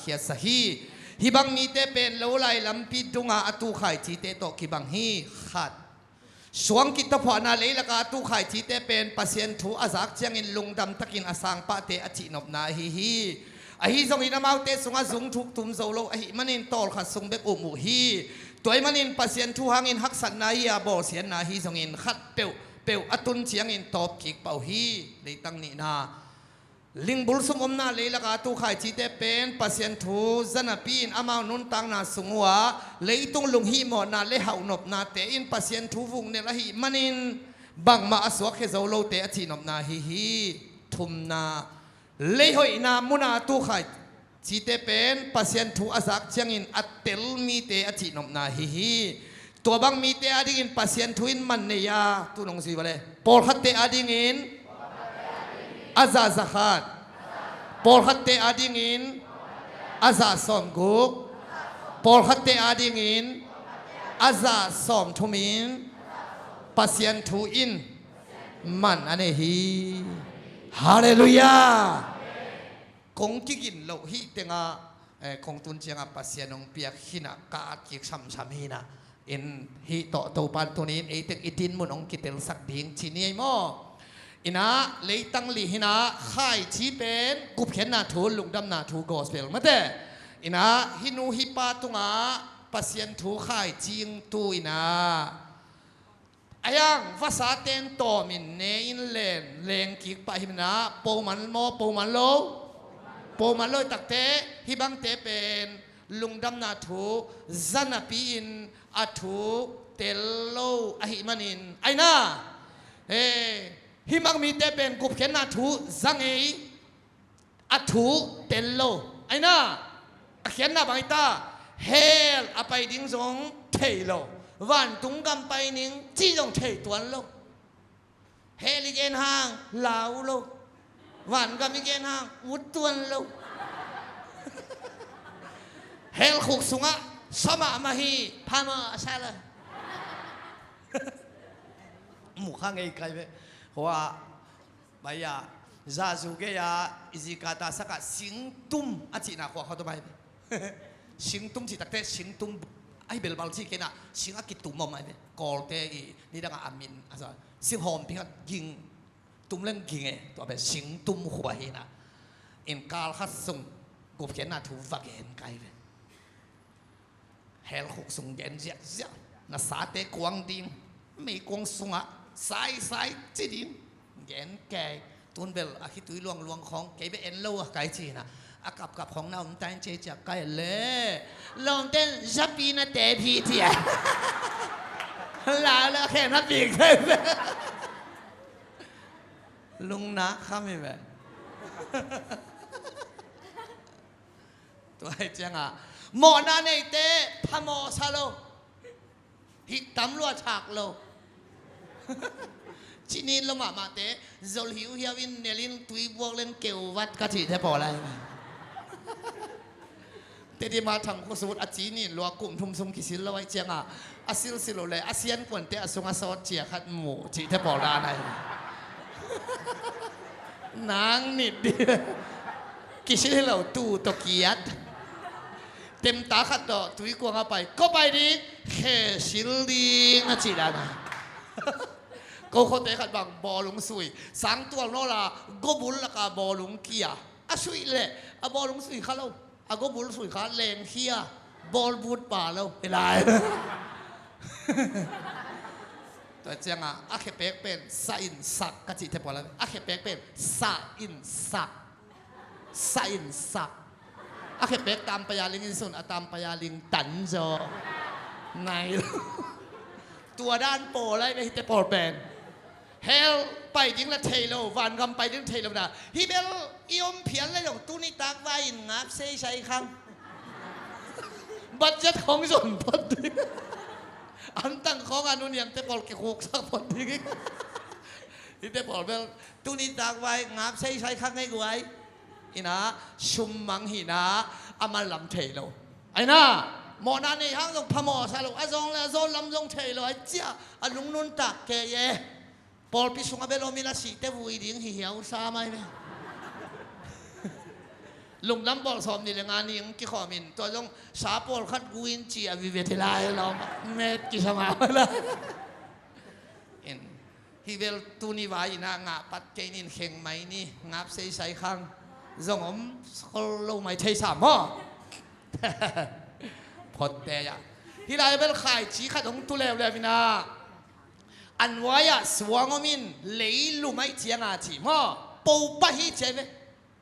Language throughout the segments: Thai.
ขียสฮีฮิบังมีเตเป็นโลไลลำปีดุงอาตูไข่จีเตโตกิบังฮีขัดสวงกิตพอนาเลยละกาตูไข่จีเตเป็นปัสยันทูอาซักเจียงอินลุงดำตะกินอาสังปะเตอจินบนาฮีอาฮิทรงอินามาวเตสงอาซุงทุกตุมโซโลอาฮิมันอินตอลขัดซุงเบกอุมูฮีตัวมันอินปัสยันทูหังอินฮักสันนาฮีอาบอเสียนนาฮีทรงอินขัดเปวอตุนเชียงอินตอบกิกเป่าฮีเลยตั้งนี่นาลิงบุลสมอมนาเลยละกาตูไข่จีเตเป็นปัสยันทูจันปีนอามานุนตังนาสุงวะเลยตุงลุงฮีหมอนาเลหาวนบนาเตอินปัสยันทูฟุงเนละฮีมันอินบังมาอสวะเคโซโลเตอจีนบนาฮีทุมนาเลยหอยนามุนาตูไข่จีเตเป็นปัสยันทูอาซักเชียงอินอัตเตลมีเตอจีนบนาฮีตัวบังมีเตอดิงินปัสยันทูอินมันเนียตุนงสีวะเลยปอลฮัตเตอดิงินอาซาซาฮัดปอลฮัตเตอดิงินอาซาสอมกุกปอลฮัตเตอดิงินอาซาสอมทุมินปัสยันทูอินมันอันนี้ฮีฮาเลลูยาคงกินโลหิตงาคงตุนเชียงปัสยันองเปียกหินะกาดกิกซ้ำหินะอินฮิโตโตปันตัวนี้ไอตึกอิดินมุนองกิเตลสักดิ่งชินีไอโมอินะเลยตั้งลีหินะข่ายชีเป็นกุบเข็นนาทูลุงดำนาทูกอสเปลมาเตอินะฮินูฮิปาตุงาปัสยันทูข่ายจิงตูอินะอายังภาษาเตนโตมินเนอินเลงกิกไปหิมนะโปมันโมโปมันโลตักเตฮิบังเตเป็นลุงดำนาทูจันปีอินอาทูเตลโลอหิมันินไอน่าฮิมังมีเตเป็นกุบเข็นนาทูจังเออาทูเตลโลไอน่าเขียนนาบังตาเฮลอไปดิ้งสงเทโลวันตุงกำไปนิ่งจีจงเทตวนโลเฮลิเกนห่างลาวโลวันกำมิเกนห่างวุดตวนโลเฮลขุกสุงะสมามาฮีพามาใช่เลยหมู่ข้างไอ้ใครไปเพราะว่าใบยาซาซูเกียอิจิกาตาสักสิงตุ้มอาจินาขวาเขาตัวไปสิงตุ้มจิตักเตสิงตุ้มไอ้เบลบาลที่เกน่ะสิงอากิตุมมอมไอ้กอลเตอีนี่ดังอามินอะไรสิงหอมพิฆาตยิงตุ้มเล่นยิงไอ้ตัวไปสิงตุ้มหัวเห็นนะอินกาลฮัสซุงกูเขียนน่ะถูกฟักเห็นไกลไปเฮลขุกซุงเย็นเสียเสียน่ะสาเตกวางดิงไม่กวางซุงอ่ะสายจีดิงเย็นแก่ตุนเบลอาคิตุยลวงของแกไปเอ็นโลไกลจีน่ะอากับของเราแต่งเจจากไกลเลยลองเต้นจับปีน่ะเตะพีเทียลาแล้วแค่นัดปีกเลยลุงนะข้าไม่แบบตัวไอ้เจ้าอ่ะหมอนาในเตะพมอซาโลฮิตำรวจฉากโลที่นี่ลงมาเตะโจลหิวเฮียวินเนลินตุยบวกเล่นเกววัดกะทิแทบพออะไรเตะที่มาทางกุศลอาจีนี่ลัวกลุ่มทุ่มซุ่มกิสิลไว้เจ้าอ่ะอาศิลสิโลเลยอาเซียนกวนเตะสงอาซอดเจียขัดหมูที่แทบพอร้านไหนนางนิดเดียวกิสิลเราตู้ตะเกียดเต็มตาขัดต่อตุยกวางไปก็ไปดิแค่สิลิงอาจีแล้วนะก็เขาเตะขัดบังบอลลุงสุยสังตัวโนราก็บุลละกาบอลลุงเกียอาสุยเลยอาบอลลุงสุยเขาเราอาก็บุลสุยเขาแรงเคียบอลบูดป่าเราเป็นไรตัวเจ้าอาเคเปกเป็นซาอินสักกะจิเทปอลอาเคเปกเป็นซาอินสักอาเคเปกตามปยาลิงอินสุนตามปยาลิงตันจอไงตัวด้านโปอะไรไปเทปอลเป็นเฮลไปยิงละเทโลวันกำไปยิงเทโลนะฮิเบลอิอมเพียนเลยของตุนิตากไว้งับเซ่ใช้ครั้งบัตรจัดของส่วนพอดีอันตั้งของอนุเนี่ยเทปอลเกี่ยวกับสักพอดีฮิเทปอลเบลตุนิตากไว้งับเซ่ใช้ครั้งให้กูไว้อินะชุมมังหินะอามาลำเทโลไอ้น่าหมอนานี่ห้างต้องพมอซาลูอาซองและอาซองลำซงเทโลไอ้เจ้าอาลุงนุนตักแกเย่ปอลพิสุงอาเบโลมิลาสิเตวุยดิ้งเหี่ยวซาไม่ไหม ลุงน้ำบอลสอมนี่เลยงานนี้กี่ข้อมินตัวจงสาปอลคัดกูอินจีอวิเวทิลายเราเม็ดกี่สมาละเอ็นฮิเวลตูนิวายนะงาปัดเกนินเข่งไหมนี่งับใส่ใส่ข้างจงอมเขาลงไม่ใช่สามหม้อพอแต่ยะที่ไรเป็นขายชี้ขัดของตุเลวเลยพี่นาอันวายะสวงอมินเลยลุไม่เจียงอาชีหม้อปูปะฮิเจเว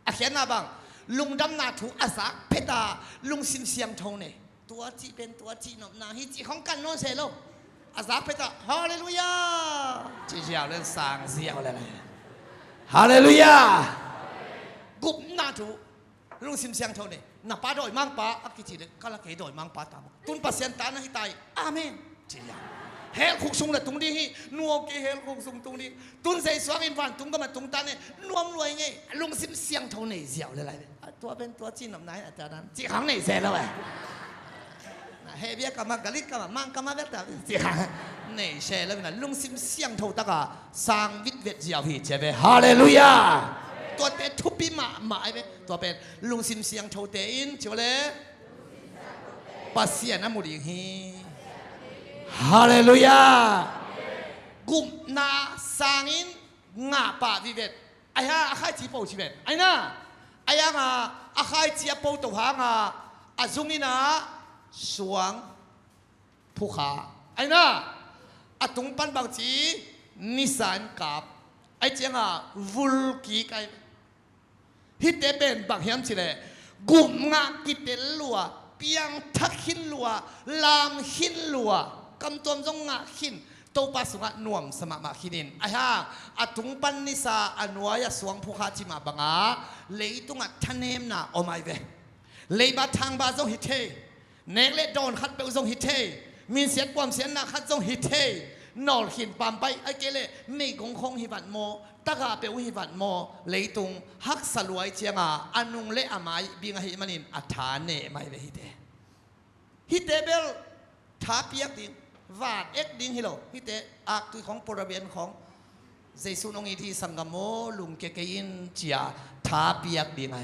อาเขียนนาบังลุงดำนาถูอาศักเพตาลุงสิมเสียงทงเนี่ยตัวที่เป็นตัวที่นบนาฮิจิของกันโน้นเซโลอาศักเพตาฮาเลลูยาจีเจียวเรื่องสางเสียวอะไรฮาเลลูยากุบนาถูลุงสิมเสียงทงเนี่ยนับป้าโดยมังป้าอักจิเลยก็ละเกยโดยมังป้าตามตุนปัสยันตานะฮิตายอาเมนจีเจียวเฮลคุกซุงเลยตรงนี้ฮีนัวเกเฮลคุกซุงตรงนี้ตุนใส่สวงอินวันตุนก็มาตรงตาเนี่ยนวมรวยไงลุงสิมเสียงทงเนี่ยเสียวอะไรตัวเป็นตัวจีนหนำไหนอาจารย์นั้นจีขังเนี่ยเสร็จแล้วไงเฮียเบียกับมากะลิกกับมังกับมาเวตาจีขังเนี่ยเสร็จแล้วนะลุงสิมเสียงทงตะกาสร้างวิทย์เวทเจียวพี่เจ้าเบ้ฮาเลลูยาตัวเตะทุบปีมาไอ้เบ้ตัวเป็นลุงสิมเสียงทงเตอินจิวเลยปัสเซียนน้ำมุดิฮีฮาเลลูยากุมนาสร้างอินงาป่าวิเวทไอ้ฮะอาคายจีโปชีเวทไอ้น่ะไอ้ยังอาคายจีโปตัวหางอาซุงินะสวงผู้ขาไอ้น่ะอาตุงปันบางจีนิสันกับไอ้เจ้าวุลกีไก่ฮิตเตเป็นบางเฮียมสิเลยกุมงากิเตลัวเปียงทักหินลัวลามหินลัวกำตัวจงงาหินตัวปัสสาวะนวมสมาขินินไอ้ห่าอาตุงปันนิสาอันวายสวงผู้ขาจิมาบังอาเลยตุงอัทเนมนาโอไม่เวเลยบาทางบาจงฮิตเทเนกเลดอนขัดเปจงฮิตเทมีเสียความเสียหนักขัดจงฮิตเทนอลหินปามไปไอ้เกเลไม่กงคงฮิบัตโมตะกาเปวิฮิบัตโมเลยตุงฮักสลวยเจียงอันนุงเลอามายบิงหิมันินอัฐานเนไม่เวฮิตเตเบลท้าเปียกดิวาดเอ็กดิ้งฮิโลฮิเตอักตุยของปรเบียนของเจสุนองอีที่สังกโมลุงเกเกยินเจียท้าเปียกดิ้งไง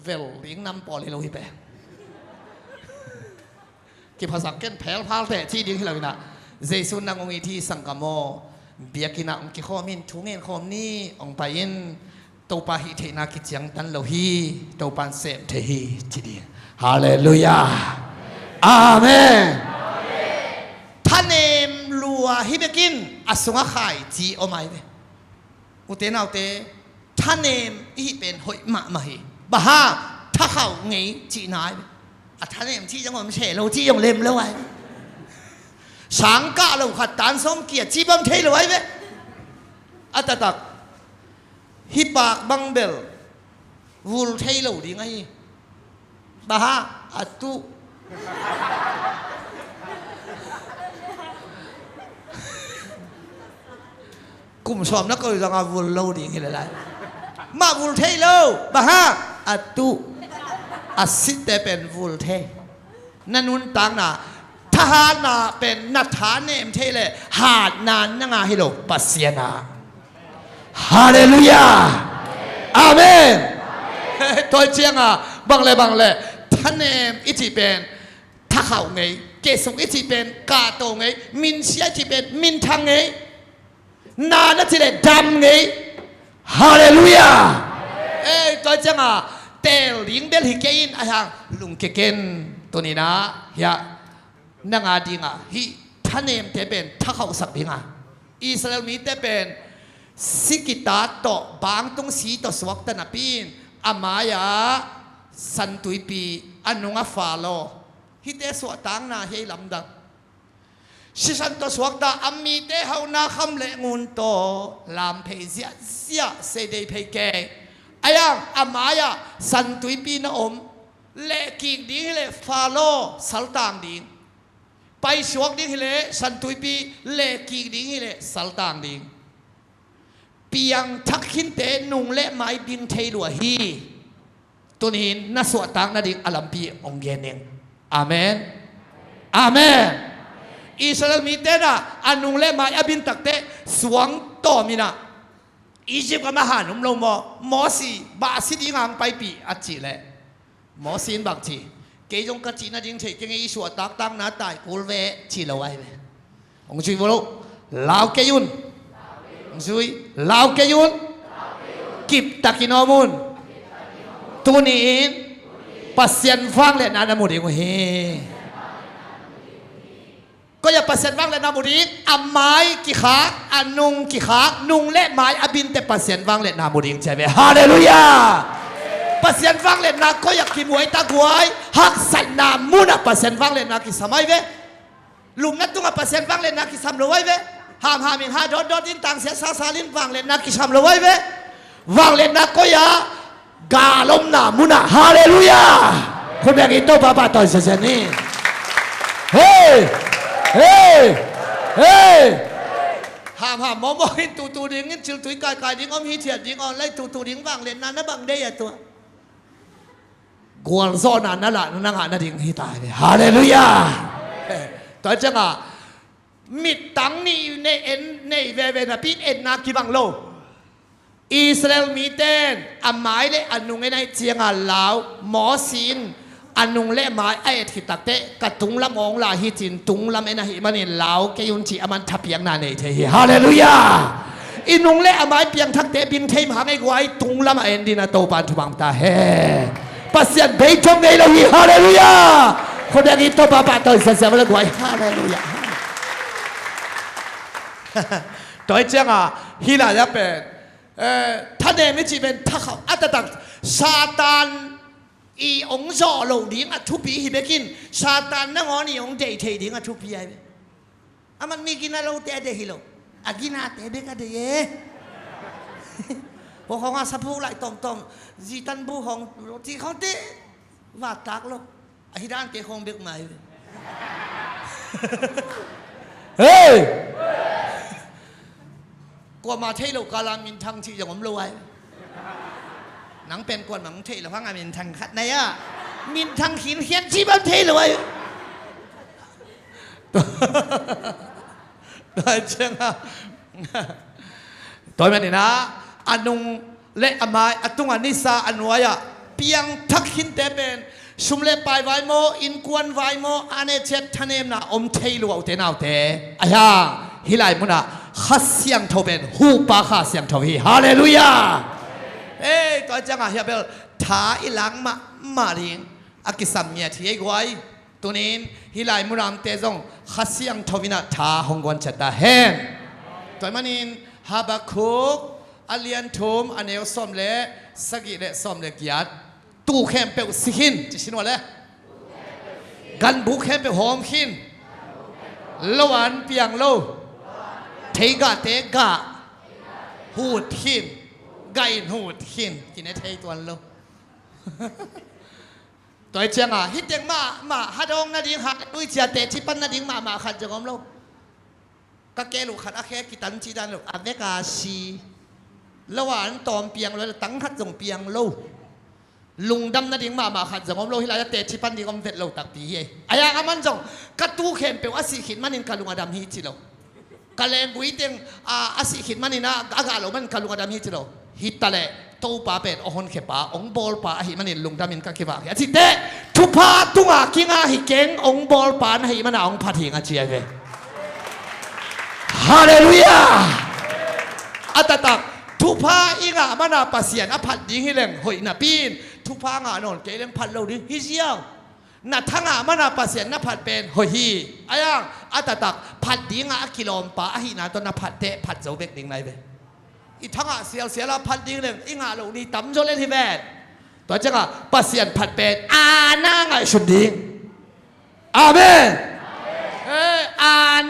เวลดิ้งนำปอลิโลฮิเปกิภาษาเก่นแผลพาลแต่ที่ดิ้งฮิโลวินะเจสุนองอีที่สังกโมเบียกินะองกิข้อมินทุงเงินข้อมนี้องไปยินตัวปาฮิเทนากิจังตันโลฮีตัวปันเสมเทฮีจีดีฮาเลลูยาอาเมนท่านเอ็มลัวฮิเบกินอสุงขายจีโอไม่เวอุเตนเอาเตท่านเอ็มอีเป็นหอยมาฮีบ้าถ้าเขาไงจีนายท่านเอ็มที่จังหวัดเฉลเราที่ยังเล็มแล้วไว้สังกัดเราขัดตันสมเกียรติจีบังเทลไว้เวอัตตักฮิปากบังเบลวูลเทลดีไงบ้าอัตุกุมสอมนักก็ยังเอาวุลโลดีขึ้นเลยมาวุลเทโลบ้าฮะอัตุอาศิเตเป็นวุลเทนั่นนุนต่างน่ะทหารน่ะเป็นนัทธานเนมเทเลหาดนานนังอาฮิโลปัสเซียนาฮาเลลูยาอาเมนตัวเจียงบังเลยท่านเนมอิจิเป็นท่าเขาไงเกศงอิจิเป็นกาโตไงมินเชียจิเป็นมินทังไงนานาทีเลยดำไงฮาเลลูยาตัวเจ้าเตลิงเบลฮิเกอินอะไรลุงเกเกนตัวนี้นะเฮียนางอาดิงฮิท่านเองเตเป็นท่าเขาสักพิงอิสราเอลมีเตเป็นสิกิตาโตบางตรงสีโตสวักตันปีนอามายาสันตุยปีอันนุงฟาโลฮิเตสวตังนาเฮลัมดังสิสันโตสวักตาอามีเตเฮานาคำเลงูนโตลามเพเซียเสดเพเกอายังอามายาสันตุยปีนะอมเลกิกดิ้งเลฟาโลสัลตังดิ้งไปสวกดิ้งเลสันตุยปีเลกิกดิ้งเลสัลตังดิ้งเปียงทักขินเตนุงและไม้บิงเทลัวฮีตัวนี้น่าสวดตังนาดิงอลัมปีองเยนเองอาเมนอาเมนอิสราเอลมีเตนะอันนุงและไม้อบินตักเตสวงต่อมินะ อียิปต์ก็มาหาหนุ่มลงหมอสีบาสิดีงางไปปีอัจจิเลยหมอสีนบักจีเกยจงกจีน่าจริงเถกงอีชัวตักตั้งน้าตายกูเวจีละไว้เวองจุยบลูลาวเกยุนองจุยลาวเกยุนกิบตะกินอมุนตูนีนปัสยันฟังเลยนานามุดีกูเฮก็อย่าปัสยันฟังเลยนามุดีอัมไม้กี่ขาอันนุงกี่ขานุงเละไม้อบินแต่ปัสยันฟังเลยนามุดีใช่ไหมฮาเลลูยาปัสยันฟังเลยนาก็อยากกินหวยตะกวยหักใส่นามุนะปัสยันฟังเลยนากิสมัยเวลุมนัดตุงปัสยันฟังเลยนากิสามรวยเวหามอินหาดอดอินต่างเสียซาลินฟังเลยนากิสามรวยเวฟังเลยนาก็อย่ากาลมนามุนะฮาเลลูยาคนแบบนี้โตบ้าต่อยเสียนี่เฮ้เฮ้เฮ้หามมองหินตูดิ้งหินจิลตุยกายดิ้งอมหิเทียดิ้งออนไล่ตูดิ้งว่างเล่นนั้นนะบังได้ยังตัวกวนโซนันนั่นแหละนั่งหานั่นดิ้งหิตายเลยฮาเลลูยาต่อจากนั้นมิดตังนี่ในเอ็นในเวนะพี่เอ็นนักกีบังโลอิสราเอลมีเต้นอันหมายเลยอันนุ่งในเจียงอันลาวหมอศิลอันนุ่งเล่หมายไอ้ที่ตักเตะกระตุงลำองลาฮิจินตุงลำเอ็นหิมันนี่ลาวแกยุนจีอามันทับยังนาเนเทฮีฮาเลลูยาอินุ่งเล่อันหมายเพียงทักเตะบินเทมหาไอ้ไว้ตุงลำเอ็นดินาโตปันทุบังตาเฮปัสยันเบยจงในโลหิฮาเลลูยาคนอย่างนี้โตปาปาโตเสียมาแล้วไว้ฮาเลลูยาตัวเจ้าฮิลาจะเป็นท่านเองไม่จีเป็นทักเขาอัตตักซาตานอีองค์จอโลดิ้งอัทุปีฮิเบกินซาตานนั่งอ๋อนี่องค์เดย์เทดิ้งอัทุปีไอ้มันมีกินอะไรเตะเดฮิโลอากินาเตะเบกันเดย์พวกเขาว่าสับผูไหลตอมจีตันบูของที่เขาเตะว่าตักโลไอ้ด้านเตะคงเบกใหม่เฮ้ยกว่ามาเที่ยวกาลามินทังที่อย่างผมรวยหนังเป็นกวนหนังเที่ยวพังอามินทังขัดในอ่ะมินทังหินเขียนชีบันเที่ยวเลยได้เช่นอ่ะตัวมันนี่นะอันนุงเละอามายอัตุงอันนิสาอันวายะเพียงทักหินเตเป็นชุมเล่ไปไวโมอินกวนไวโมอันเอเจ็ดทะเนมนะอมเที่ยวเอาเตนเอาเตอายาฮิไลมุนะขัดเสียงทบเป็นหูปากขัดเสียงทบฮีฮาเลลูยาตัวจังอ่ะเฮียเบลท้าอีหลังมาริงอากิสัมเมียที่ไอ้ไว้ตัวนี้ฮิไลมุรามเตจงขัดเสียงทบินะท้าหงวันจัตตาเฮนตัวมันนินฮาบาคุกอาเลียนทุมอันเอลสอมเล่สกิเลสอมเล่กิยัดตู้แคมเปลสิขินจะชินว่าเลยกันบุกแคมเปลหอมขินละวันเปียงโลเทกะหูดหินไก่หูดหินกินไอ้เทตัวนั้นโลตัวเจ้าอ่ะฮิตยังมาฮัดองนาดิ้งหักดุยเจียเตชิปันนาดิ้งมาขัดจังอมโลก็แกลูกขัดอาแค่กิตันจีดันลูกอเมริกาซีละวันตอมเปียงเลยตั้งขัดจงเปียงโลลุงดำนาดิ้งมาขัดจังอมโลฮิลาเตชิปันดิ้งอมเด็ดโลตักปีเอไอ้ยังมันจงกระตู้เข็มเปลวอาศิขินมันนินกาลุงอดัมฮิจิโลกาเลงกุยเต็งอาศิขินมันนี่นะอากาศเรามันกาลุงอดัมฮิจิโลฮิตตะเลโตป้าเป็ดอหอนเขป้าองบอลป้าหิมันนี่ลุงดำมินกักเขป้าอาทิตย์เดทุพาตุงอากิงอาหิเก่งองบอลป้าหิมันองพัดหิงอาเจียเวฮาเลลูยาอัตตักทุพาอิงามันอาปัสยันอภัดดิฮิเลงหอยนาปีนทุพางานนเกเลงพัดเราดิฮิเซียวนัทางามันอาปัสยันนับผัดเป็นหอยฮีอายังอัตตักผัดดิงอากิโลมป้าหินาตัวนับผัดเตะผัดเจ้าเบกดิงไรเวอีทั้งอ่ะเสียละพัดดิงเลยอิงาลูนี่ตั้มโจเล่ที่แวดตัวจังอ่ะปัสยันผัดเป็นนางไงสุดดิงอาเมน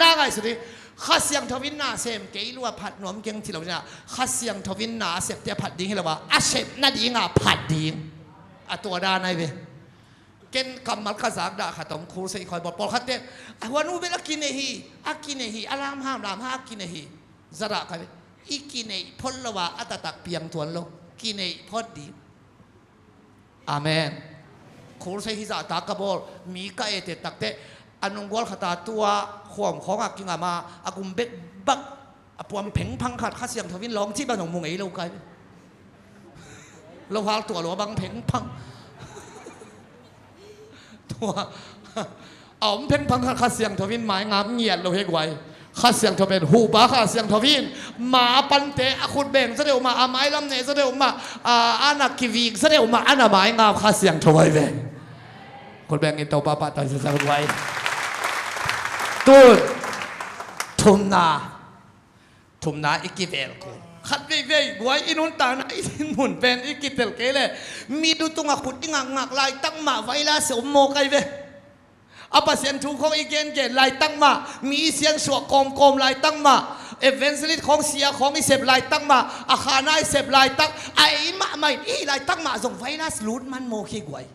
นางไงสุดดิงข้าเสียงทวินนาเซมเกยลัวผัดหนวมเก่งที่เราเนี่ยข้าเสียงทวินนาเสพเตะผัดดิงให้เราว่าอาเสพนาดิงอ่ะผัดดิงตัวด้านไหนเวเก่งกำมัดข้าสักด่าข้าต้องครูใส่คอยบอกปอลขัดเตะวันนู้นเป็นกินเนฮีกินเนฮีอารามห้ามรามห้ากินเนฮีจะระใครอีกินเนพลละว่าอัตตักเปียงทวนโลกินเนพอดีอาเมนครูใส่ฮิซาตากระบอกมีกะเอเตตักเตะอันนงวอลขตาตัวข่วมของอากิงอามาอากุมเบ็ดบัก ปวมเพ่งพังขัดข้าเสียงทวินร้องที่บ้านของมุงไอ้เราไกลเราพาตัวหลวบังเพ่งพังตัวเอาเพ่งพังขัดข้าเสียงทวินหมายงามเงียดเราเฮกไว้ข้าเสียงทวินหูบ้าข้าเสียงทวินหมาปันเตะขุดเบ่งเสด็จมาอาไม้ลำเนเสด็จมาอานักกิวิกเสด็จมาอานาหมายงามข้าเสียงทวินเองคนแบ่งอินโตปาปาตอยสักไว้ตูดทุมนาอีกิเวลกูขัดเว่ยกวยอินุนตานะอินมุนเป็นอีกิเตลเกเลยมีดูตุงขุดอิงักลายตั้งมาไว้ละเสียโมไกเวอาปะเสียนถูกของอีเกนลายตั้งมามีเสียนสวกกลมลายตั้งมาเอเวนซ์ลิตของเสียของอีเสพลายตั้งมาอาคานาอีเสพลายตั้งไอ้มาไม่อีลายตั้งมาส่งไว้ละลูดมันโมขี้กวย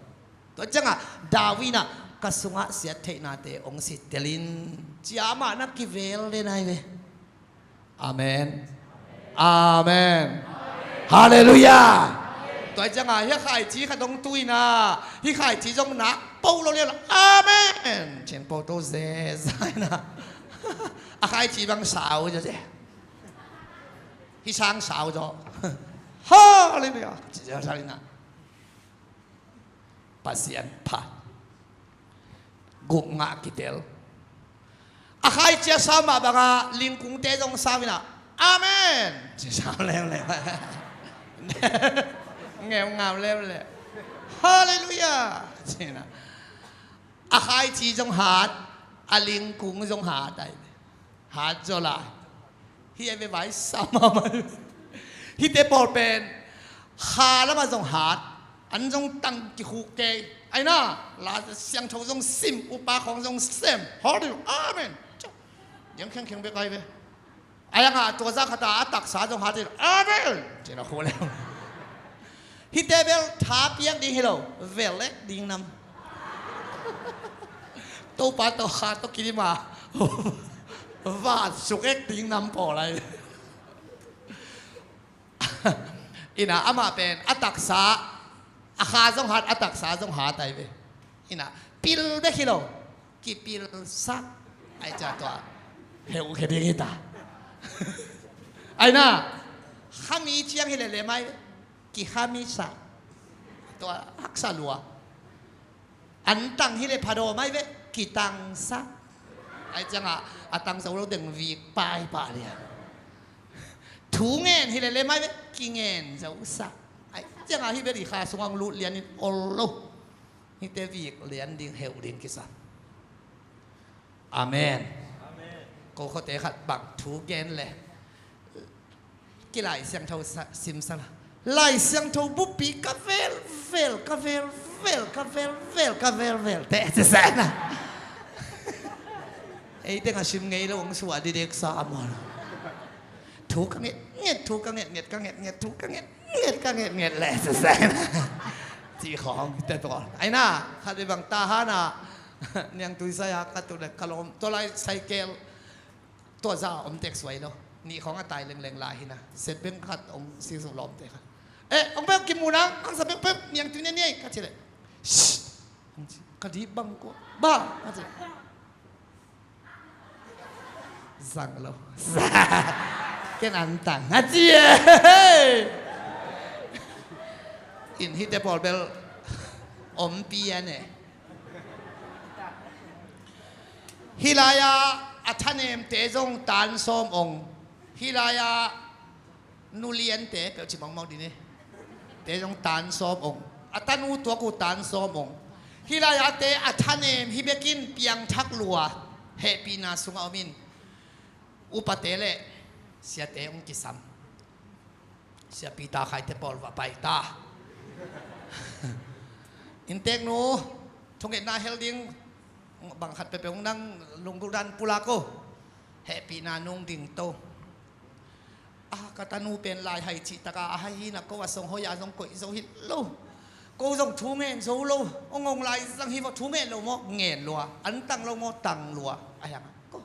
ตัวจังอ่ะดาวินะกสุงะเสียเทนาเตองสิเตลินจามานักกิเวลเลยนายเวอาเมนอาเมนฮาเลลูยาตัวจังอ่ะที่ขายจีขดงตุยนะที่ขายจีจงหนักปูเราเรียกอาเมนเช่นโปโตเซสนะขายจีบางสาวจะเจ้ที่ช้างสาวจะฮาเลลูยาจีจะอะไรนะปัสยันพัดกุมงากิเตลอาใครเจ้าสามาบังอาลิงกุงเตจงสาวินะอาเมนเจ้าสามเล่เลยเงี้ยงามเล่เลยฮาเลลูยาเจ้านะอาใครจีจงหาดอาลิงกุงจงหาดได้หาดจลาที่ไอ้เว็บไว้สามามันที่เตปอลเป็นหาแล้วมาจงหาดอันจงตั้งกิคุเกยไอ้น่าลาเสียงโถจงซิมอุปาของจงเซมฮอลล์อาเมนยังแข็งไปไกลไปไอ้ยังอ่ะตัวซาคตาตักษาจงหาดิอาเมนเจ้าหน้าคนแล้วฮิตเตเบลท้าเปียกดิ้งเฮโลเวลเล็กดิ้งน้ำตัวปาตัวขาตัวกินมาวาดสุกเอ็กดิ้งน้ำพออะไรอินะอามาเป็นอัตักษาอาคาจงหาอัตักษาจงหาไตไปอินะปิลเบคิโลกิปิลซักไอ้จ่าตัวเฮลเคดีกิตาไอ้น่ะข้ามีเชียงเฮเลเลไหมกิข้ามีสักตัวฮักษาลัวอันตังเฮเลพาโดไหมเวกิตังซักไอ้จังอ่ะอัตังสาวเราดึงวีปลายป่าเลยถูเงินเฮเลเลไหมเวกิเงินสาวซักไอ้จังอ่ะที่เบดีขาสว่างลุเรียนโอโลนี่เตวีเรียนดิ้งเฮลดิ้งกิสันอาเมนก็เขาเตะขัดบังถูเกนเลยกี่ไหลเสียงเท่าซิมซันไหลเสียงเท่าบุปผีกาเฟลแต่จะแสนนะไอ้เด็กอาชิมไงแล้วองสวัสดีเด็กสามวันถูกกันเงียถูกกันเงียกันเงียถูกกันเงียกันเงียแหละจะแสนจีของแต่ตัวไอ้น่าขัดไปบังตาฮานะยังตุยสายกัตุเด็กขลมตัวไรไซเคิลตัวเจ้าอมเด็กสวยเนาะนี่ของตายเล็งๆลายนะเสร็จเป็นขัดอมซีสุลมเด็กครับองเป๊กกินหมูนะอังสเป๊กยังตุยเนี่ยก็เฉลยกระดิบบังกูบ้าก็เฉลยสั่งเราแค่นั้นต่างนะเจี๊ยอินฮิตเตปอลเบลอมเปียเนี่ยฮิลายาอัฐเนมเตจงตานสมองฮิลายานูเลียนเตเปลชิมังมองดีนี่เตจงตานสมองอัตนูตัวกูตานสมองฮิลายาเตอัฐเนมฮิเบกินเปียงทักลัวเฮปีนาสุงอามินอุปเตเลเสียเตองกิสัมเสียปีตาใครเตปอลว่าไปตาอินเตกนูทงเอ็นนาเฮลดิงบางขัดไปเป็นนั่งลงกุดันปุลาโกแฮปีนานุงดิ่งโตกตานูเป็นลายไฮจิตากาให้นักก็ว่าทรงหอยาทรงกุยทรงหินโลกูทรงทูเมนโซโลองงลายสังฮิวทูเมนโลโมเงินลัวอันตังโลโมตังลัวอะไรอย่างก็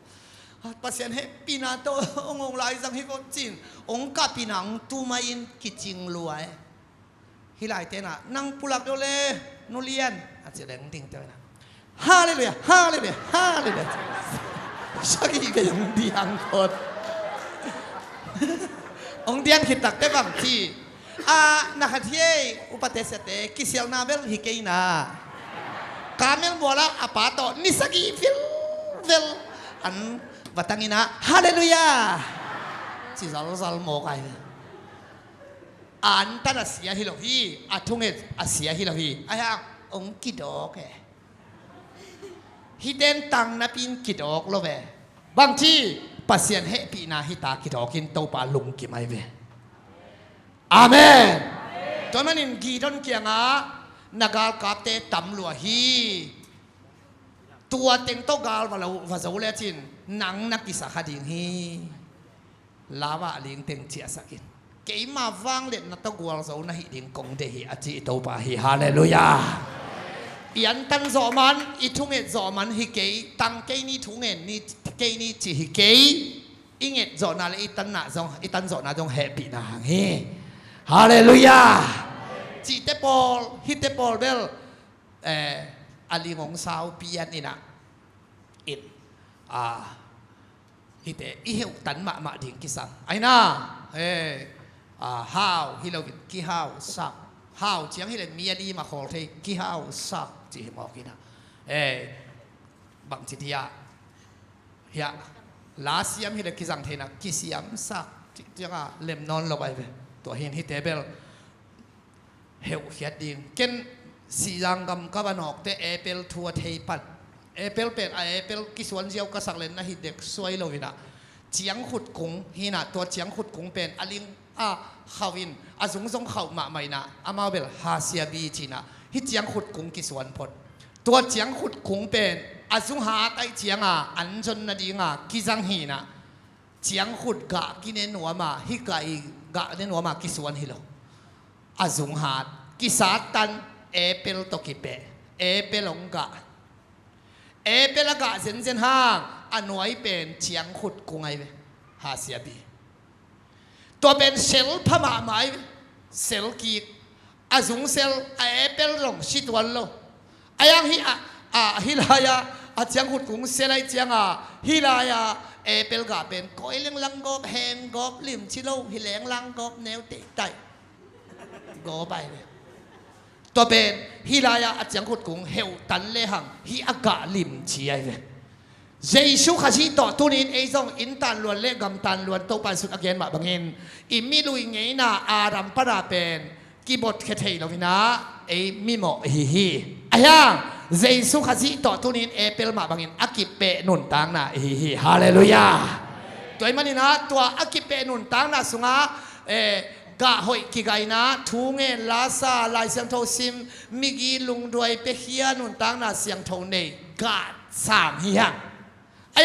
ปัสเซียนแฮปีนาโตองงลายสังฮิวจินองกาปีนังตูมาอินกิจิงลัวฮิลายเตน่ะนั่งปุลักโดเลนุเลียนอาจจะแดงดิ่งเตนะฮาเลลูยาฮาเลลูยาฮาเลลูยาชักอีกอย่างดีอังกฤษ องเดียนหิตักเตบังจีนักเที่ยวอุปเทศเตกิเซลนาเบลฮิเกยนาคาเมลบัวละอาปาโตนิสกีฟิลอันบัตังอินะฮาเลลูยาสิซัลโมกายอันตันอาเซียฮิโลฮีอาทุงเออาเซียฮิโลฮีไอ้ฮะองกิดอกฮิเดนตังนับอินกิดอกโลเวบางทีปัสเซียนเฮปีนาฮิตากิดอกินโตปาลุงกิไม่เวอาเมนตัวมันอินกีดอนเกียงนักกาลกับเตตำลัวฮีตัวเต็งโตกาลมาเราภาษาอุเลจินหนังนักกิสาขดิงฮีลาวะลิงเต็งเจียสักินเกี่ยมาฟังเล็ดนัตตะกัวเรานะฮิดิงกงเดฮีอจิโตปาฮีฮาเลลูยายันตันจอมันอีทุ่งเอ็ดจอมันฮิเกยตังเกยนี่ทุ่งเอ็ดนี่เกยนี่จีฮิเกยอิงเอ็ดจอนาเลยอีตันน่ะจงอีตันจอนาจงแฮปปี้นะเฮ้ฮาเลลูยาจีเตปอลฮิเตปอลเบลอาลีงงสาวปียันนี่นะอินฮิเตอีเฮวตันมาดิ่งกิสังไอ้น่ะฮาวฮิโลวินกิฮาวสักฮาวเจียงฮิเลนมีอดีมาขอเทกิฮาวสักจีมอกินะบางทีเดียเฮียลาเซียมฮิเลกิสังเทนะกิเซียมสักจีงเล่มนอนลงไปตัวเห็นฮิเตเบลเฮวเขียดดิ่งเกนสีรังกำกับนอกแต่เอเปิลทัวเทปัดเอเปิลเป็นเอเปิลกิสวนเจียวกษักเล่นนะฮิเด็กสวยเลยนะเจียงขุดกุ้งฮินะตัวเจียงขุดกุ้งเป็นอลิงข้าวินสงเข้ามาใหม่นะมาเบลฮาเซียบีจีนะฮิเจียงขุดกุ้งกิสวนพดตัวเจียงขุดกุ้งเป็นสงหาไตเจียงอันจนนาดีกิจังฮีนะเจียงขุดกะกินเนนัวมาฮิกะอีกะเนนัวมากิสวนฮิโลสงหากิสาตันเอเปิลตกิเปเอเปิลงกะเอเปิลกะเซนห้างหน่วยเป็นเจียงขุดกุ้งไอเวฮาเซียบีตัวเป็นเซลพม่าไม้เซลกีสงเซลเอเปิลลงชิดวันโลยังฮิลายาเจียงขุดกุ้งเซลไอเจียงฮิลายาเอเปิลกะเป็นก้อยเลี้ยงลังกบแหงกบลิมชิโลฮิเลี้ยงลังกบแนวเตะไตกบไปเลยตัวเป็นฮิลายาเจียงขุดกุ้งเฮวตันเลหังฮิอากาลิมชีไอเวเยซูข้าชีต่อตุนินไอ้ส่งอินตันล้วนเล่กำตันล้วนโตปันสุดอเกนมาบังเงินอิมิลุยไงน่ะอารัมปราเป็นกีบดเคเทลวินะไอ้มิโมฮิไอ้ยังเยซูข้าชีต่อตุนินเอเปิลมาบังเงินอากิเปนุนตังน่ะฮิฮาเลลูยาตัวมันนี่นะตัวอากิเปนุนตังน่ะสุงากะหอยกิไกนะทูเงลาซาลายเสียงโทซิมมิกีลุงด้วยเปเฮียนุนตังน่ะเสียงโทเนกาสามเฮียไอ้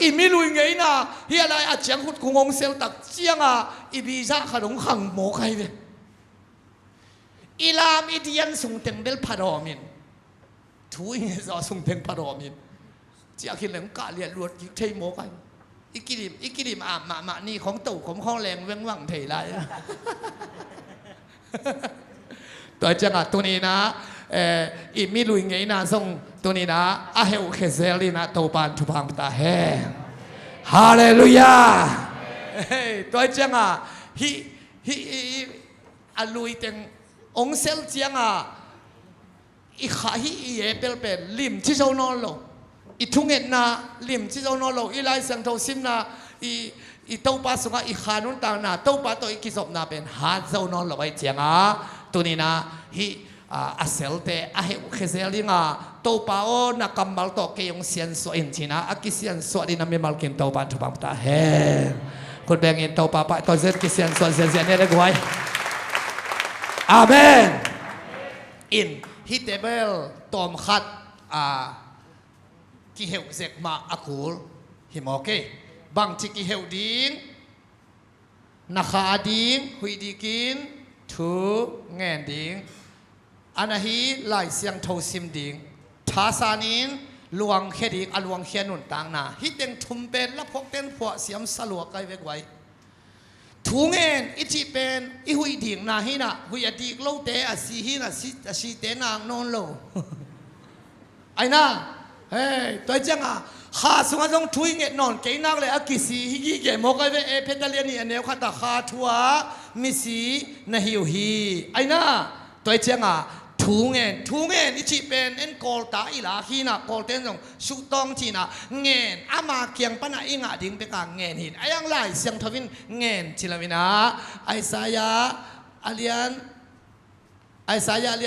อีมิลุยไงนะเฮียอะไรเจียงขุดกุ้งเซลตักเจียงอีบีซ่าขนมขังหมอใครเวอีลามอีเดียนส่งเต็งเบลพารอมินทูอินจะส่งเต็งพารอมินเจียคิดเรื่องกาเลียนลวดยิงเทยหมอใครอีกิริมมานี่ของตู่ของแรงเว้งว่างเทยไรตัวจังตัวนี้นะอีมิลุยไงนะส่งตัวนี้นะอาเฮวเคเซลีนะโตปานทุพังตาแห่ฮาเลลูยาตัวจังฮิอาลุยเต็งองเซลจังอีขาฮิเอเปลเป็นลิมที่เจ้านอนโลอีทุ่งเงินนะลิมที่เจ้านอนโลอีไลเสียงโทซิมนะอีโตปาสุงอีขานุนต่างนะโตปาตัวอีกิศพนะเป็นฮาเจ้านอนโลไว้จังตัวนี้นะฮิอาเซลเตอาเฮวเคเซลิงโตปาโอนักกำบัลโตเกยงเซียนสวอินชินะอากิเซียนสวดินามิมัลกินโตปานทุบังตาเฮคุณแบงอินโตปาปะตัวเซนกิเซียนสวเซียนเนี่ยได้กวยอาเมนอินฮิเตเบลตอมขัดกิเฮวเซกมาอาคูลฮิโมเกบางที่กิเฮวดิ้งนักขาดิ้งหุยดีกินทูเงินดิ้งอันนี้หลายเสียงโทซิมดิ่งท้าสานินลวงเขดิกลวงเขียนุนต่างนาฮิตเต็งทุ่มเป็นและพกเต็งผัวเสียมสลัวไกลไว้ทูเงินอิจิเป็นอิหุยดิ่งนาฮินะหุยดีกโลเตอสีฮินะสีเตนางนอนโลไอ้น่าเฮ้ยตัวจัง ข้าสุงจงทุยเงนอนเกนักเลยอากิสีฮิกิเกมกไอเวเอเพตาเลียนี่อันเดียวข้าตาข้าทัวมิสีนะฮิวฮีไอ้น่ะตัวเจ้าทูเงินอิจิเป็นเอ็นกอลตาอิลาฮีนะกอลเต้นจงชุดตองจีนะเงินอามาเกียงปนะอิงะดิ่งเปกางเงินหินไอ้ยังไล่เสียงทวินเงินจิลามินะไอ้สายาอาเลี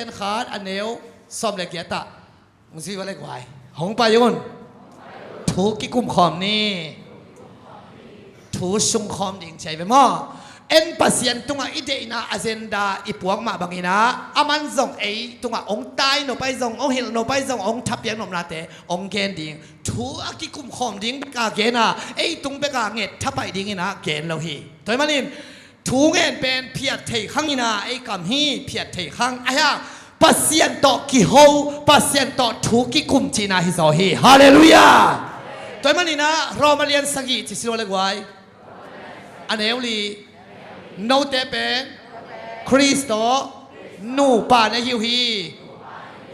ยนขาดอันเดียวสอมเล็กเกียตะมึงสิว่าเล็กไว้หงปายุนถูกกิกุมคอมนี่ถูชุงคอมดิ่งใจไปมั้งเอ็นปัสยันตรงอิเดน่าอาเจนดาอีพวกมาบางอินะอามันส่งตรงองตายโนไปส่งองหิลโนไปส่งองทับยังนมนาเตองเกนดิ่งถูกกิกุมคอมดิ่งเบกาเกน่ะตรงเบกาเงตทับไปดิ่งอินะเกนเราฮีตัวมันนี่ถูกเงินเป็นเพียรเทขังอินะกำฮีเพียรเทขังไอ้ฮะปัสยันต่อกิโฮปัสยันต่อถูกกิกุมจีน่าฮิโซฮีฮาเลลูยาตัวมันนี่นะเรามาเรียนสักกี่ที่สิโรเล็กไว้อันเอวลีโนเตเป็นคริสโตนูปาในฮิวฮี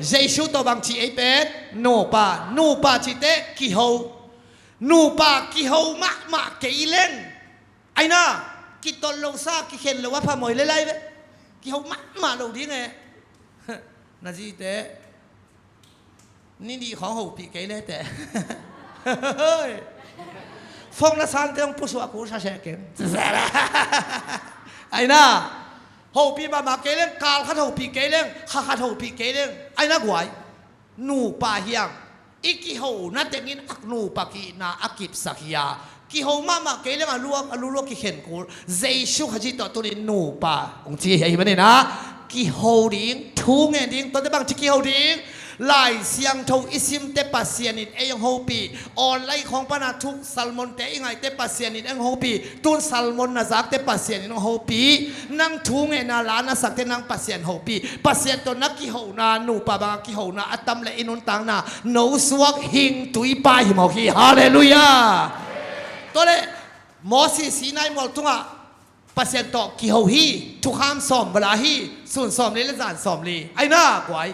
เยซูตัวบางทีเป็นนูปาจิเตกิโฮนูปากิโฮมาเกยเล่นไอ้น่ะกิตอนลงซากิเข็นหรือว่าพามอยเล่ๆไปกิโฮมาลงที่ไงนาจีเตนี่ดีของหูปีเกยเลยแต่ฟงละสันเตียงผู้สวกูชาเชเกมไอ้น่ะหูปีมาเกล้งกาลขัดหูปีเกล้งขัดหูปีเกล้งไอ้น่ะกวยนูป่าเฮียงอีกิหูนั่นเต็งินอักนูปากีนาอักิบสักยากิหูมาเกล้งอลูกกิเห็นกูเจชูขจิตตัวนี้นูป่าองค์ที่ไอ้มันนี่นะกิหูดิ้งทูเงินดิ้งตัวเด็กบางที่กิหูดิ้งลายเสียงทงอิซิมเตปัสเซียนิดยังโฮปีออนไลน์ของปนาทุกซัลมอนเตยังไงเตปัสเซียนิดยังโฮปีตุนซัลมอนนาซักเตปัสเซียนิดยังโฮปีนั่งทุ่งเงนาลานาสักเตนั่งปัสเซียนโฮปีปัสเซียนตัวนักกิโหนาหนูปะบางกิโหนาอัตตัมเลอินุนตังนาโนสวกหิงตุยปาหิมอกีฮาเลลูยาตัวเล่มอสีสีนายมอลตุงะปัสเซียนต่อกิโหฮีทุกคำสอมเวลาฮีส่วนสอมเลและจานสอมลีไอ้น่ากวย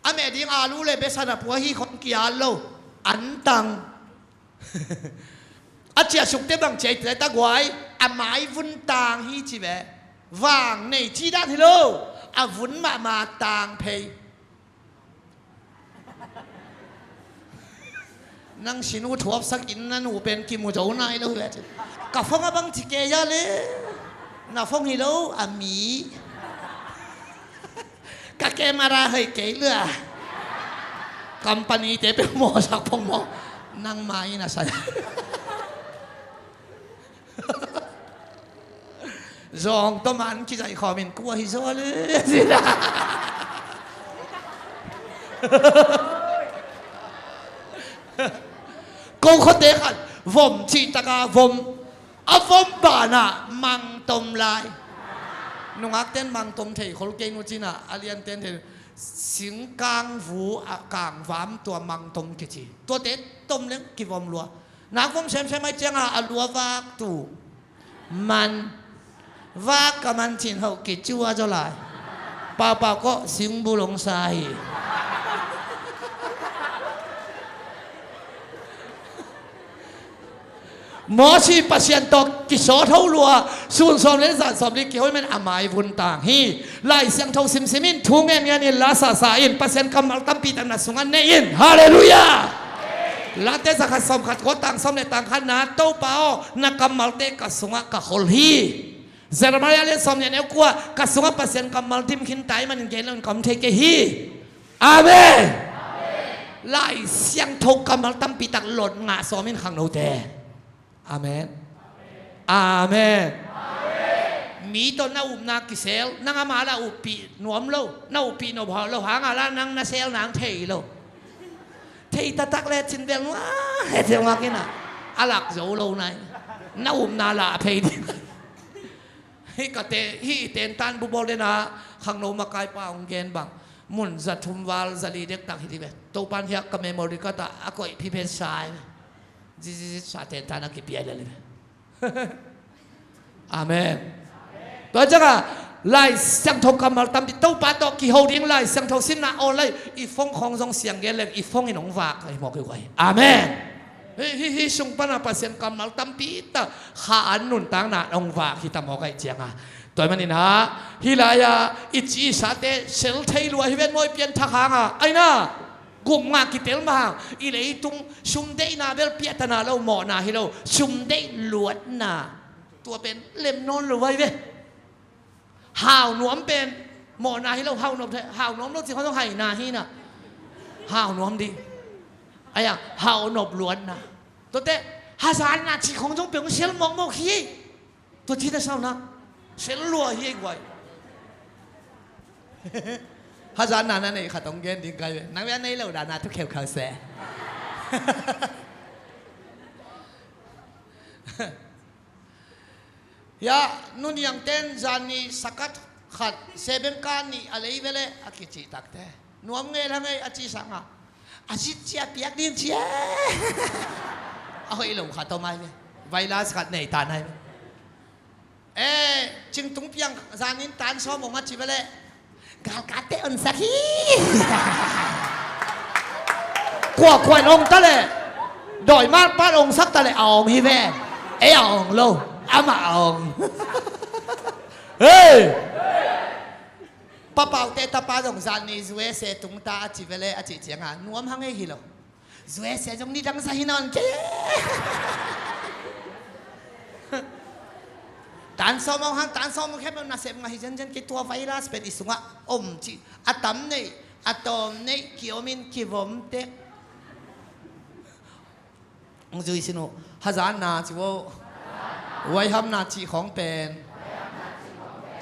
อเมริการู้เลยเบสนาพัวฮีของกิอาโลอันตังอาเจียสุกเตบังเจตเลยตะกวยอาไม้วุ้นต่างฮีจีเบวางในที่ด้านที่โลอาวุ้นมาต่างเพยนั่งชินูทวบสักอินนั่นหูเป็นกิมูโจนายแล้วเลยกับฟงบังจิเกยาเลยน่าฟงฮีโลอามีกะเกมาราเฮยเกยเลือกัมปานีเตเป็นหมอสักพงหมอนั่งไม้นะสันจองตัวมันคิดใจขอเป็นกลัวฮิโซเลยสินะกูเขาเตะกันวมชีตากาวมอวมบานะมังตมลายนุ่งอักเต้นบางตมเทคนเก่งนู้นจีน่ะอาเลียนเต้นเทสิงกางหูกางวามตัวมังตมกิจีตัวเต้นตมเลี้ยงกิวอมลัวนักวงเชมใช่ไหมเจ้าอาลัววากตูมันวากกับมันจินเขากิจวัวเจ้าไรป่าก็สิงบุลงสายหมอชีปัสยันตกกิโสเท่ารัวสูนสอมเลนสัตสอมลิเกี่ยวให้มันอามายวุนต่างฮีไล่เสียงเท่าซิมซิมินทูเงี้ยนี่ลาซาซาอินปัสยันกำมัลตัมปีตังนัสุงันเนอินฮาเลลูยาลาเตสักขัดสอมขัดโคต่างสอมในต่างขัดนาโตเปานักกำมัลเตกัสุงะกัฮอลฮีเซรมาเรียเลสอมเนี่ยเนกัวกัสุงะปัสยันกำมัลทิมขินไตมันเกลันกำเทเกฮีอาเมนไล่เสียงเท่ากำมัลตัมปีตังหล่นงาสอมินขังโนเตอาเมนอาเมนมีตัวน่าอุบนักกิเซลนั่งมาละอุปีนวมโลน่าอุปีนบหอโลหางอะไรนั่งน่าเซลนั่งเทยโลเทยตะตักเล็ดสินเบลว่าเฮ็ดยังไงกันน่ะอาลักโจโลไหนน่าอุบนาละเพยดิให้กเตฮีเตนตันบุบอลเลยนะข้างโนมาไกลป่าองเกนบังมุนจัตุมวาลจัลีเด็กตักฮิติเบตัวปันเฮียกับเมมโมริกาตาอากอยพิเพนชายจิสาเตนตานักกิเปียเลยอาเมนตัวจังอะไล่เสียงทงกำมัลตั้มติตู้ปาตอกกี่โฮดิ้งไล่เสียงทงสินนาโอไล่อีฟงของทรงเสียงเกล็กอีฟงอีหนองฝากไอ้หมอกอยู่ไว้อาเมน hi sung pana pasien kamal tampita khaan nun tang na ong wa kita mo kai chianga toy manin ha hilaya ichi sate sel thei lua hi ven moi pian thakanga aina gum nga kitel ma i lei tung sum dei na bel piatana lo mo na hi lo sum dei luat na ตัวเป็นเล่มนอนหรือไว้เว้ห่าวหนวมเป็นหมอนาให้เราห่าวหนวมห่าวหนวมรถสิเขาต้องให้นาฮีน่ะห่าวหนวมดีไอ้ยังห่าวหนบล้วนนะตัวเต้ฮาซานนาชีของจงเปลี่ยนเชลมองโมคีตัวที่ได้เศร้านะเชลลัวเฮียกว่าฮาซานนานั่นเองขัดตรงเกณฑ์ดีกันนักเรียนในเหล่าดานาทุกเขตเขาแสยานุนยังเต้นจานีสักขัดเซเบนการนี่อะไรเวลอากิจิตักเต้นวมเงยละเงยอาจิสังอ่ะอาจิเจียเปียกดินเจียเอาไอ้หลงขัดตัวไม้เลยไวรัสขัดในตาไหนจึงตุ้งเปียงจานินตานซ้อมออกมาจีเวลกาลกาเตอันสักฮีกว่าควายองตะเลยดอยมาป้าองสักตะเลยเอาองฮีแม่เอาองโลอามาองเฮ้ยป้าเป่าเตตาป้าตรงจานนี้สวยเสตุงตาจีเวลอาจิเจียงอ่ะนวมหังไอ้ฮิโลสวยเสจงนี้ดังสาหินอนเจ้ตานซ้อมหังตานซ้อมแค่เป็นน่าเสพงาฮิจันกิตัวไวรัสเป็นอิสุงะอมจีอะตัมนี่อะตอมนี่กิโอมินกิวอมเตมึงจะอิสิโนฮาจานนาจิโวไว้ทำนาจีของเป็น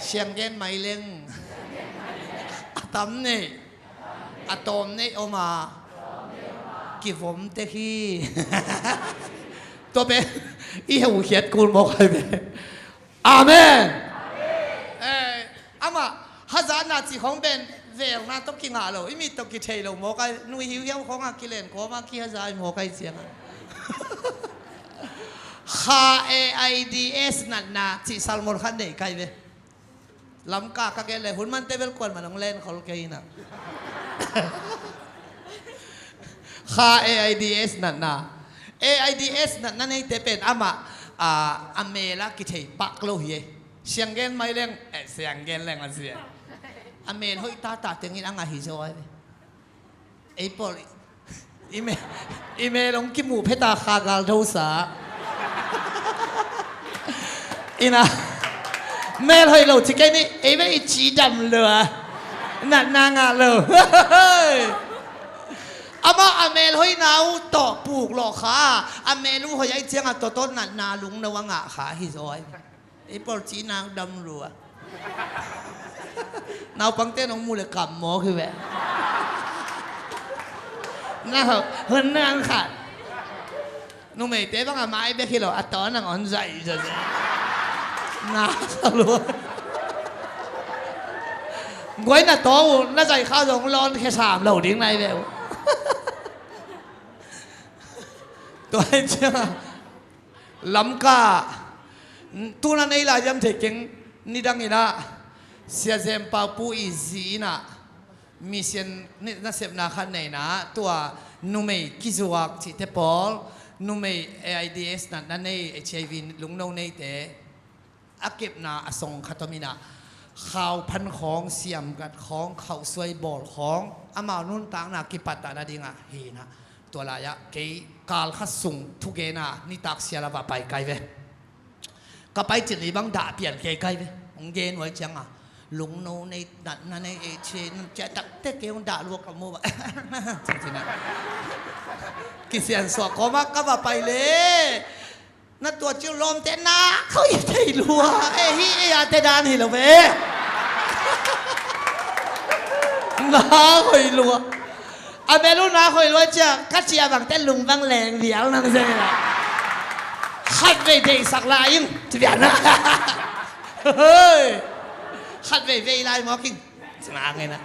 เชียงเย็นไม่เล่งอะตอมนี่อะตอมนี่ออกมากิวอมเตคีตัวเป็นอีหูเขียดกูบอกใครเป็นอาเมนอามาฮาจานนาจีของเป็นเวลน่าต้องกินอะไรอีมีต้องกินเทโลโมกไอ้นุยหิวเหี้ยวของอากิเลนขอมากินฮาจานโมกไอ้เสียงข้า AIDS นั่นนะที่ซัลมอนขันเด็กใครเว้ลำกากกันเลยหุ่นมันเตเบิลกวนมันต้องเล่นเขาเกย์นะข้า AIDS นั่นนะ AIDS นั่นให้เตเป็นอามาอเมล่ากิเทปักโลเฮเสียงเกนไม่เล่งเสียงเกนแรงอันเสียอเมลเฮ้ยตาถึงนี้อ่างหิโซไอ้ไอ้ปอลอีเมลงกิมูเพตาคากาลทูสาอีน่ะเมลเฮ้ยเราที่แกนี่ไอ้ไม่จีดำเลยนั่นนางาเลยอามาอเมลเฮ้ยนาวต่อปลูกหลอกขาอเมลูเฮ้ยไอ้เจียงตัวต้นนั่นนาลุงนวังอ่ะขาหิโซไอ้ปอลจีนางดำรัวนาวปังเต้นองมูเลยกับหมอคือแบบน่าเหรอเฮินนางขาดนุ่มเต้บังอาไม้เบคิโลอัตตอนนางอ่อนใจจะน่าสลัวกวยน่ะโตน่าใจข้าวสองร้อนแค่3เหล่าดิ้งในแบบตัวไอ้เจ้าลำกาตัวนั้นไอ้ลายจำเทกิงนี่ดังนี่นะเสียเซมปาปูอีซีนะมีเสียนนี่น่าเสพนาขันไหนนะตัวนุ่มกิจวัตรที่เทปอลนุ่มAIDS นั่นใน HIV ลุงโนในเตอาเก็บนาอสงคตมินาข่าวพันของเสียมกันของเข่าสวยบอลของอามานุนต่างนากิปัตตานาดิงะเฮนะตัวลายะเกยกาลขัดสุงทุเกนานี่ตักเสียละว่าไปไกลเวก็ไปจิตลีบังด่าเปลี่ยนเกยไกลเวองเกนไว้จังอ่ะลุงโนในนั่นในเชนจะตักเตะเกยด่าลวกกับโมบะจริงๆนะกิเสียนสวกก็มาก็ว่าไปเลยนั่นตัวจิ้วลมเต้นนะเขาอย่าใจรัวฮิอย่าเตดานหิเหรอเว้น้าคอยรัวอาเมรุน้าคอยรัวจ้ะกัจเจียบังเต้นลุงบังแรงเดียวนั่งเสียละขัดไปเด็กสักลายยังจะเบียดนะเฮ้ยขัดไปเวลาหมอกินสมาไงนะ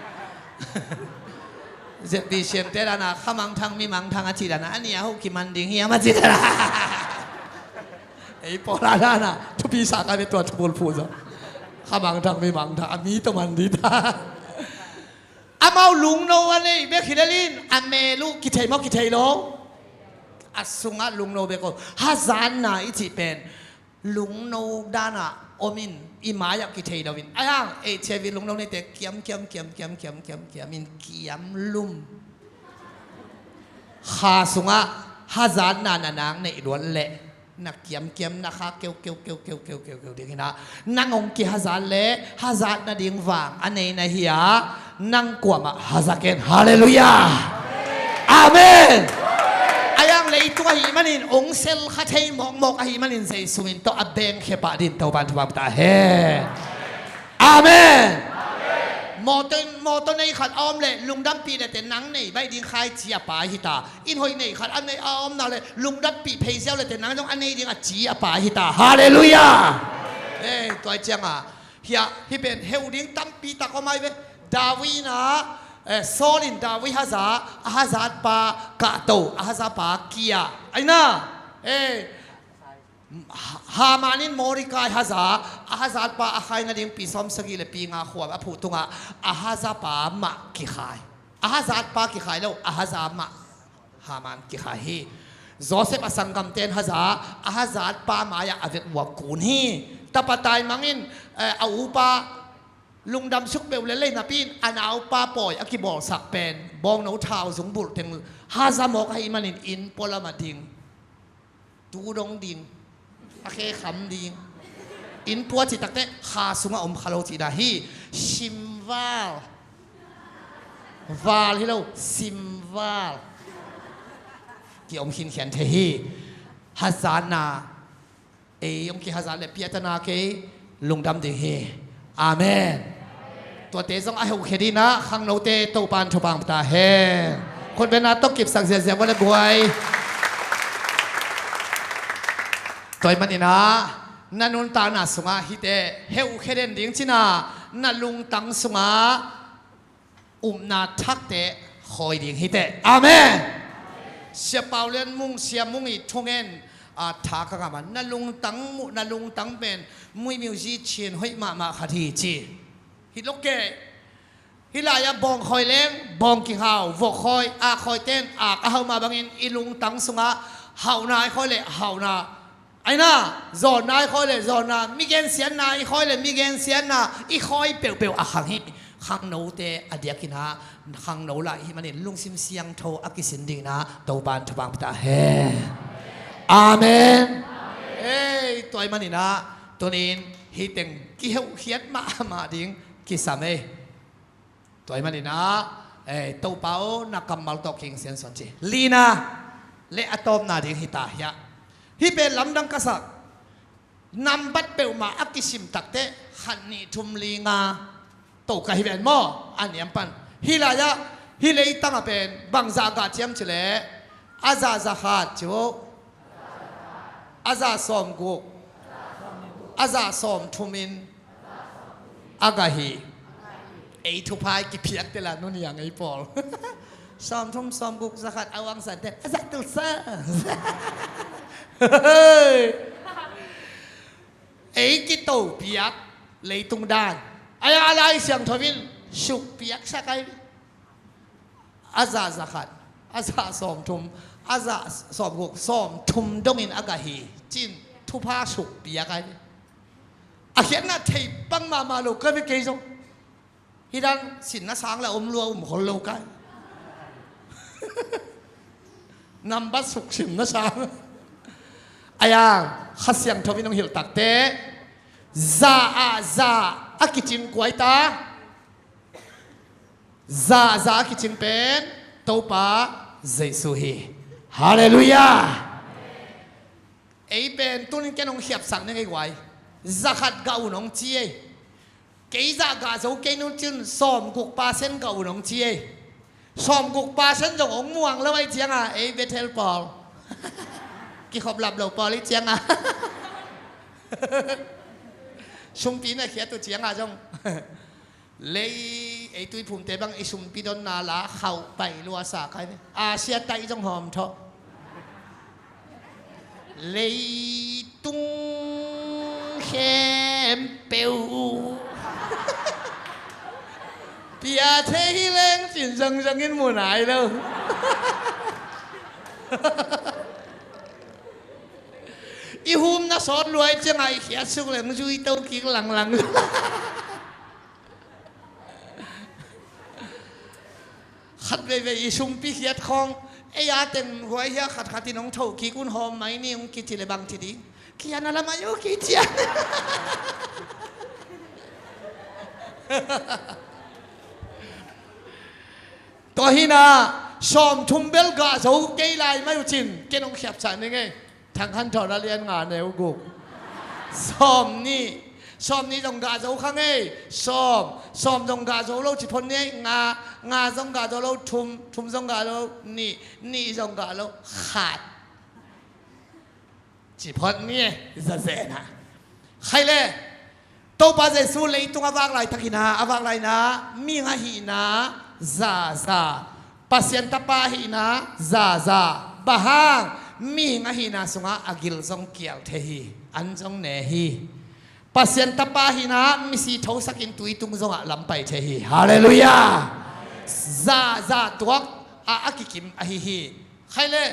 เจ็บปีเชียนเตดานะขมังทางมีมังทางอาทิตย์นะอันนี้เขาคิดมันดิ่งเฮียมาจิตนะไอ้ปอลาดานะทุกปีสาการเป็นตัวทุบลพูดซะขมังทางมีมังทางมีตะวันดีตาอามาลุงโนวันนี้เบคิดลินอเมลูกิเทมอกิเทโล อัศงะลุงโนเบโกฮาซานนาอิจิเป็นลุงโนดานะอมินอิมายากิเทดาวินอายังเชวิลุงโนนี่เตะเกียมมินเกียมลุมฮาสุงะฮาซานนานางในดวนเละนักเกียมนะคะเกี่ยวดีนะนังองค์กิฮาซานเละฮาซานนาดิ่งวางอันนี้นะเฮียนังกวมาฮาซาเกนฮาเลลูยาอาเมนอายังเลยตัวหิมันินองเซลขัดให้มอกหิมันินใส่สุวินตัวอับเบงเขปะดินตัวบันทุบตาเฮอาเมนมอตในขัดออมเลยลุงดำปีแต่นังในใบดินคายเจียป่าหิตาอินหอยในขัดอันในออมน่าเลยลุงดำปีเพย์เซลเลยแต่นังต้องอันในดินเจียป่าหิตาฮาเลลูยาตัวเจียงเฮียที่เป็นเฮลดิ้งตั้มปีตะก็ไม่เว้ดาวีนะโซลินดาวิฮาซาปากาโตฮาซาปากียไอ้น่ะฮามานินมอริกาฮาซาปาอาคายนาดิงปีซอมสกีเลปีงาขวบพูดตรงฮาซาปามากิขายฮาซาปากิขายแล้วฮาซามาฮามันกิขายฮีโจเซฟอสังกัมเตนฮาซาปามายาอเวกวักุนฮีตะปะตายมังอินอาอูปาลุงดำชุกเบลเล่นนะพี่อันเอาปลาปล่อยอากิบอกสักเป็นบองหนูเท้าสงบุตรถึงฮาซามอกให้มันอินปลมาดิงตูดงดิงโอเคคำดิงอินปัวจิตตักเตะฮาสุงอมคาโลจิดาฮีชิมวาลที่เราซิมวาลที่อมขินเขียนเทฮีฮาซานายมกิฮาซานเลปียตนาเกลุงดำดิงฮีอาเมนตัวเตะต้องไอ้หุเคดีนะขังโนเตโตปานทบังตาเฮคนเป็นนาต้องเก็บสังเสียวันละบวยตัวมันนี่นะนันุนตาหนาสุงาฮิเตเฮอุเคเดนดิ้งชินานัลุงตังสุงานาทักเตคอยดิ้งฮิเตอาเมนเสียเปล่าเลียนมุงเสียมุงอีทงเงินท้ากระมันนั่นลุงตังเป็นมวยมิวสิเชียนห้อยมาขัดฮีจีฮิโลเกฮิลายาบองคอยเล้งบองกิฮาววกคอยคอยเต้นเฮามาบางอินอีลุงตังสุงะเฮานายคอยเลยเฮานาไอ้น่ะจอนนายคอยเลยจอนนามิเกนเสียนนาอีคอยเลยมิเกนเสียนนาอีคอยเปียวขังฮิขังโนเตอเดียกินาขังโนละฮิมันนี่ลุงซิมเสียงโทอากิสินดิงนะโตบานทบังตาเฮอาเมนตัวมันนี่นะตัวนี้ฮิตงกิเฮียดมาดิ้งกิสามตัวมันนี่นะตัวเป้านักกำมัลตอกิงเสียนสนจีลีนาเลอะตอมนาดิ้งฮิตาเฮียฮิเป็นลำดังกษัตริย์นำบัดเปิลมาอักิสิมตักเตะขันนี่ทุมลีงาตัวกับฮิเป็นหม้ออันนี้ปันฮิลายะฮิเลยตั้งเป็นบางจากาเจียมเฉลอาซาซาฮัดจิโออาซาสอมกุกอาซาสอมทุมินอากาฮีทุพายกิเพียกเตล่านู่นอย่างไอ้ปอลสอมทุมสอมกุกสกัดอาวังสันเตอาซาตุลซากิโตเปียกเลยตุงดานอะไรเสียงทวินสุกเปียกสักไออาซาสกัดอาซาสอมทุมอาซาสอมกุกสอมทุมดงอินอากาฮีจินทุพาสุกเปียกไออาเขียนน่ะเทปังมาโลก็ไม่เกยจงฮิดันสินน่ะสางแล้วรัวคนโลกันนำบัตรสุกสินน่ะสางอายังขัดเสียงทวินองหิลตักเตซาอากิจินกวยตาซาอากิจินเป็นโตปาเจสุฮีฮาเลลูยาเป็นตุนแกนองเขียบสังนึงไอ้ไว้zakat gau nong chie kei za ga zo kei nun chin som guk pa sen gau nong chie som guk pa sen jong ong muang lo ai chiang betel pol ki khop lap lo pol ai chiang sum pi na khia tu chiang jong le tui phum te bang sum pi don na la khau pai lua sa kai sia tai jong hom tho le tung khem bèo bia thế lên chuyển dần in mùa này đâu อีหุ่มน่ะสอนรวยจะไงเขียนสุกเลยมึงช่วยเต้ากินหลังขัดไปอีชุมปีเขียดคองไอ้ยาเต็มหัวเฮียขัดที่น้องเท่าขี้กุนหอมไหมนี่มึงกินทีละบางทีดีเขียนอะไรมาอยู่ขี้เจียนตัวหินาชอมทุ่มเบลกาโจเกยไลไม่รู้จินเกน้องเขียบฉันยังไงทางขันถอดเรียนงานในอุกุชอมนี่ตรงกาโจข้างไงชอมตรงกาโจเราจิพนเนี่ยงาตรงกาโจเราทุ่มตรงกาเรานี่ตรงกาเราขาดจิพนเนี่ยจะเสนะใครเลยตัวป้าเจสูเลยตรงอวากไรทักหินาอวากไรนะมีงาหินาซาpasien tapa hina za bahang mi nga hina sunga agil song kial thehi anjong ne hi pasien tapa hina mi si thau sakin tui tung zonga lampai thehi hallelujah za tuak akikim hi khaile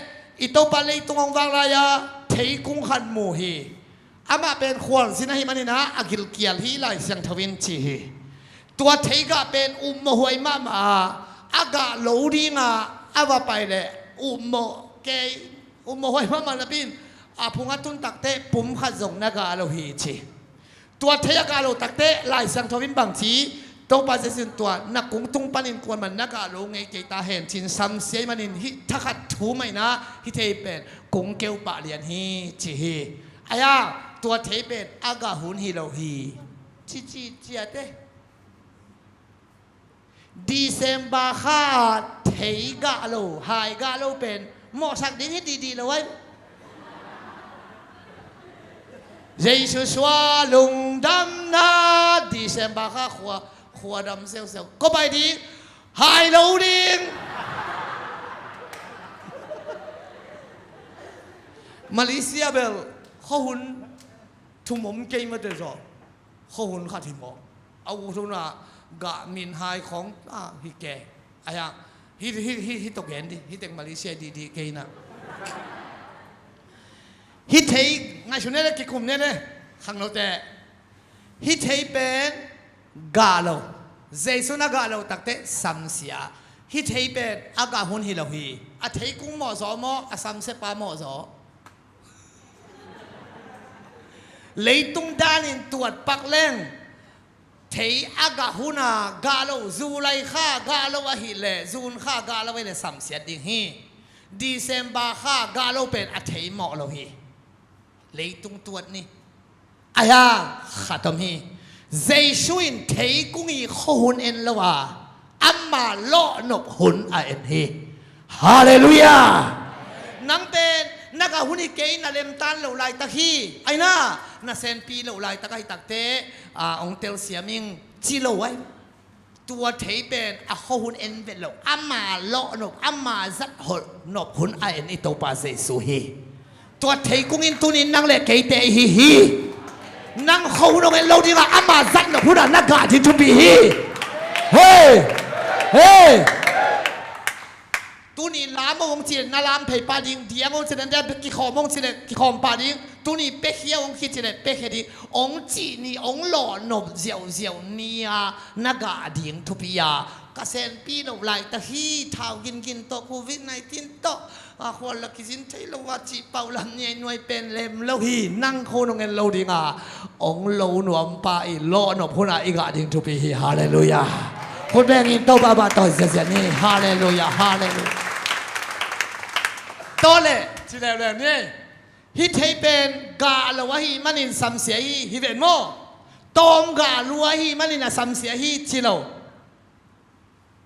ito palei tungong wanglaya thei kung khan mu hi ama ben khwal sinahi manina agil kial hi lai siang thawin chi hi tua thei ga ben mo huai maอากาศหลูดีงาอาว่าไปเลยโมเกยโมหอยมามันบินพุงตุนตักเตะปุ่มขัดส่งนักาโลหิชีตัวเทียกาโลตักเตะลายสังทวินบางทีตัวปัจจุบันตัวนักกุ้งตุงปันินควรมันนักาโลไงเกตาเห็นชินซ้ำเสียมันนินฮิทักขัดถูไม่นะฮิเทเป็นกุ้งเกลปะเลียนฮิชีฮีอายาตัวเทเป็นอากาหุนฮิโลฮีจีเจียเตดีเซมบาคาเทกาโลไฮกาโลเป็นหมอสักดิ้งให้ดีๆเลยไว้เยซูสวาลุงดำนาดีเซมบาคาขวดำเซลก็ไปดีไฮโลดิ้งมาเลเซียเบลข้าหุ่นทุ่มเกยมาเตจอข้าหุ่นขาดทิมอเอาทุนกะมินไฮของฮิแกอะไรฮิตกเห็นดิฮิเต็งมาเลเซียดีเกยนะฮิเทยไงชุนเนี่ยกิคุมเนี่ยข้างโน้ตแต่ฮิเทยเป็นกาโลเจสุนกาโลตักเตสัมเสียฮิเทยเป็นอากาหุนฮิโลฮีอาเทยกุ้งหม้อซอหม้ออาสัมเสปาหม้อซอเลยตุ้งด้านินตรวจปักเล่งเทอากาหุนากาโลจูไลข้ากาโลวะฮิเลจูนข้ากาโลวะเลสัมเสียดิ่งฮีดีเซมบาข้ากาโลเป็นอาเทยหม้อโลฮีเลยตุ้งตรวจนี่อายาขัดตมฮีเจชุนเทกุ้งอีหุนเอ็นละวะอัมมาโลนบหุนอาเอ็นฮีฮาเลลูยานังเป็นนักหุนอีเกยนาเลมตันเหลวไหลตะฮีไอ้น่านาเซนปีเหลวไหลตะไคตักเตองเตลเสียมิงจีโลไว้ตัวเทเป็นอาหุนเอ็นเป็นเหลวอัมมาโลนบอัมมาซัดหุนนบหุนอาเอ็นอิโตปาเซซูฮีตัวเทกุ้งอินตุนินนังเล็กเกยเตฮีนังเขาโนเงินเราดีละอามาซัดนบหุนนักกาทินทุบีฮีเฮ้ตัวนี้ลามงจีนนาลามเพย์ปาดิงเดียงองจีนนั่นกิขอมงจีนกิขอมปาดิงตัวนี้เป๊ะเฮียองคิดจีนเป๊ะเฮียดิองจีนี่องหล่อนบเจียวเนี่ยนักกาดิงทุบียากเซนปีเราไหลตะฮีท้าวกินโตโควิด-19โตคนละกินที่เราว่าจีเป่าลำเนี่ยหน่วยเป็นเล็มเราฮีนั่งโคนเงินเราดิงองเราหนวมปาอีหล่อนบหุนอีกาดิงทุบีฮีฮาเลลูยาคนแบงอินโตบาต่อเสียนี่ฮาเลลูยาฮาเลลูยาโตเลยจีเล่เนี่ยฮิตให้เป็นกาลวะฮีมันอินสัมเสียฮีฮิเป็นโมตอมกาลวะฮีมันอินสัมเสียฮีจีโล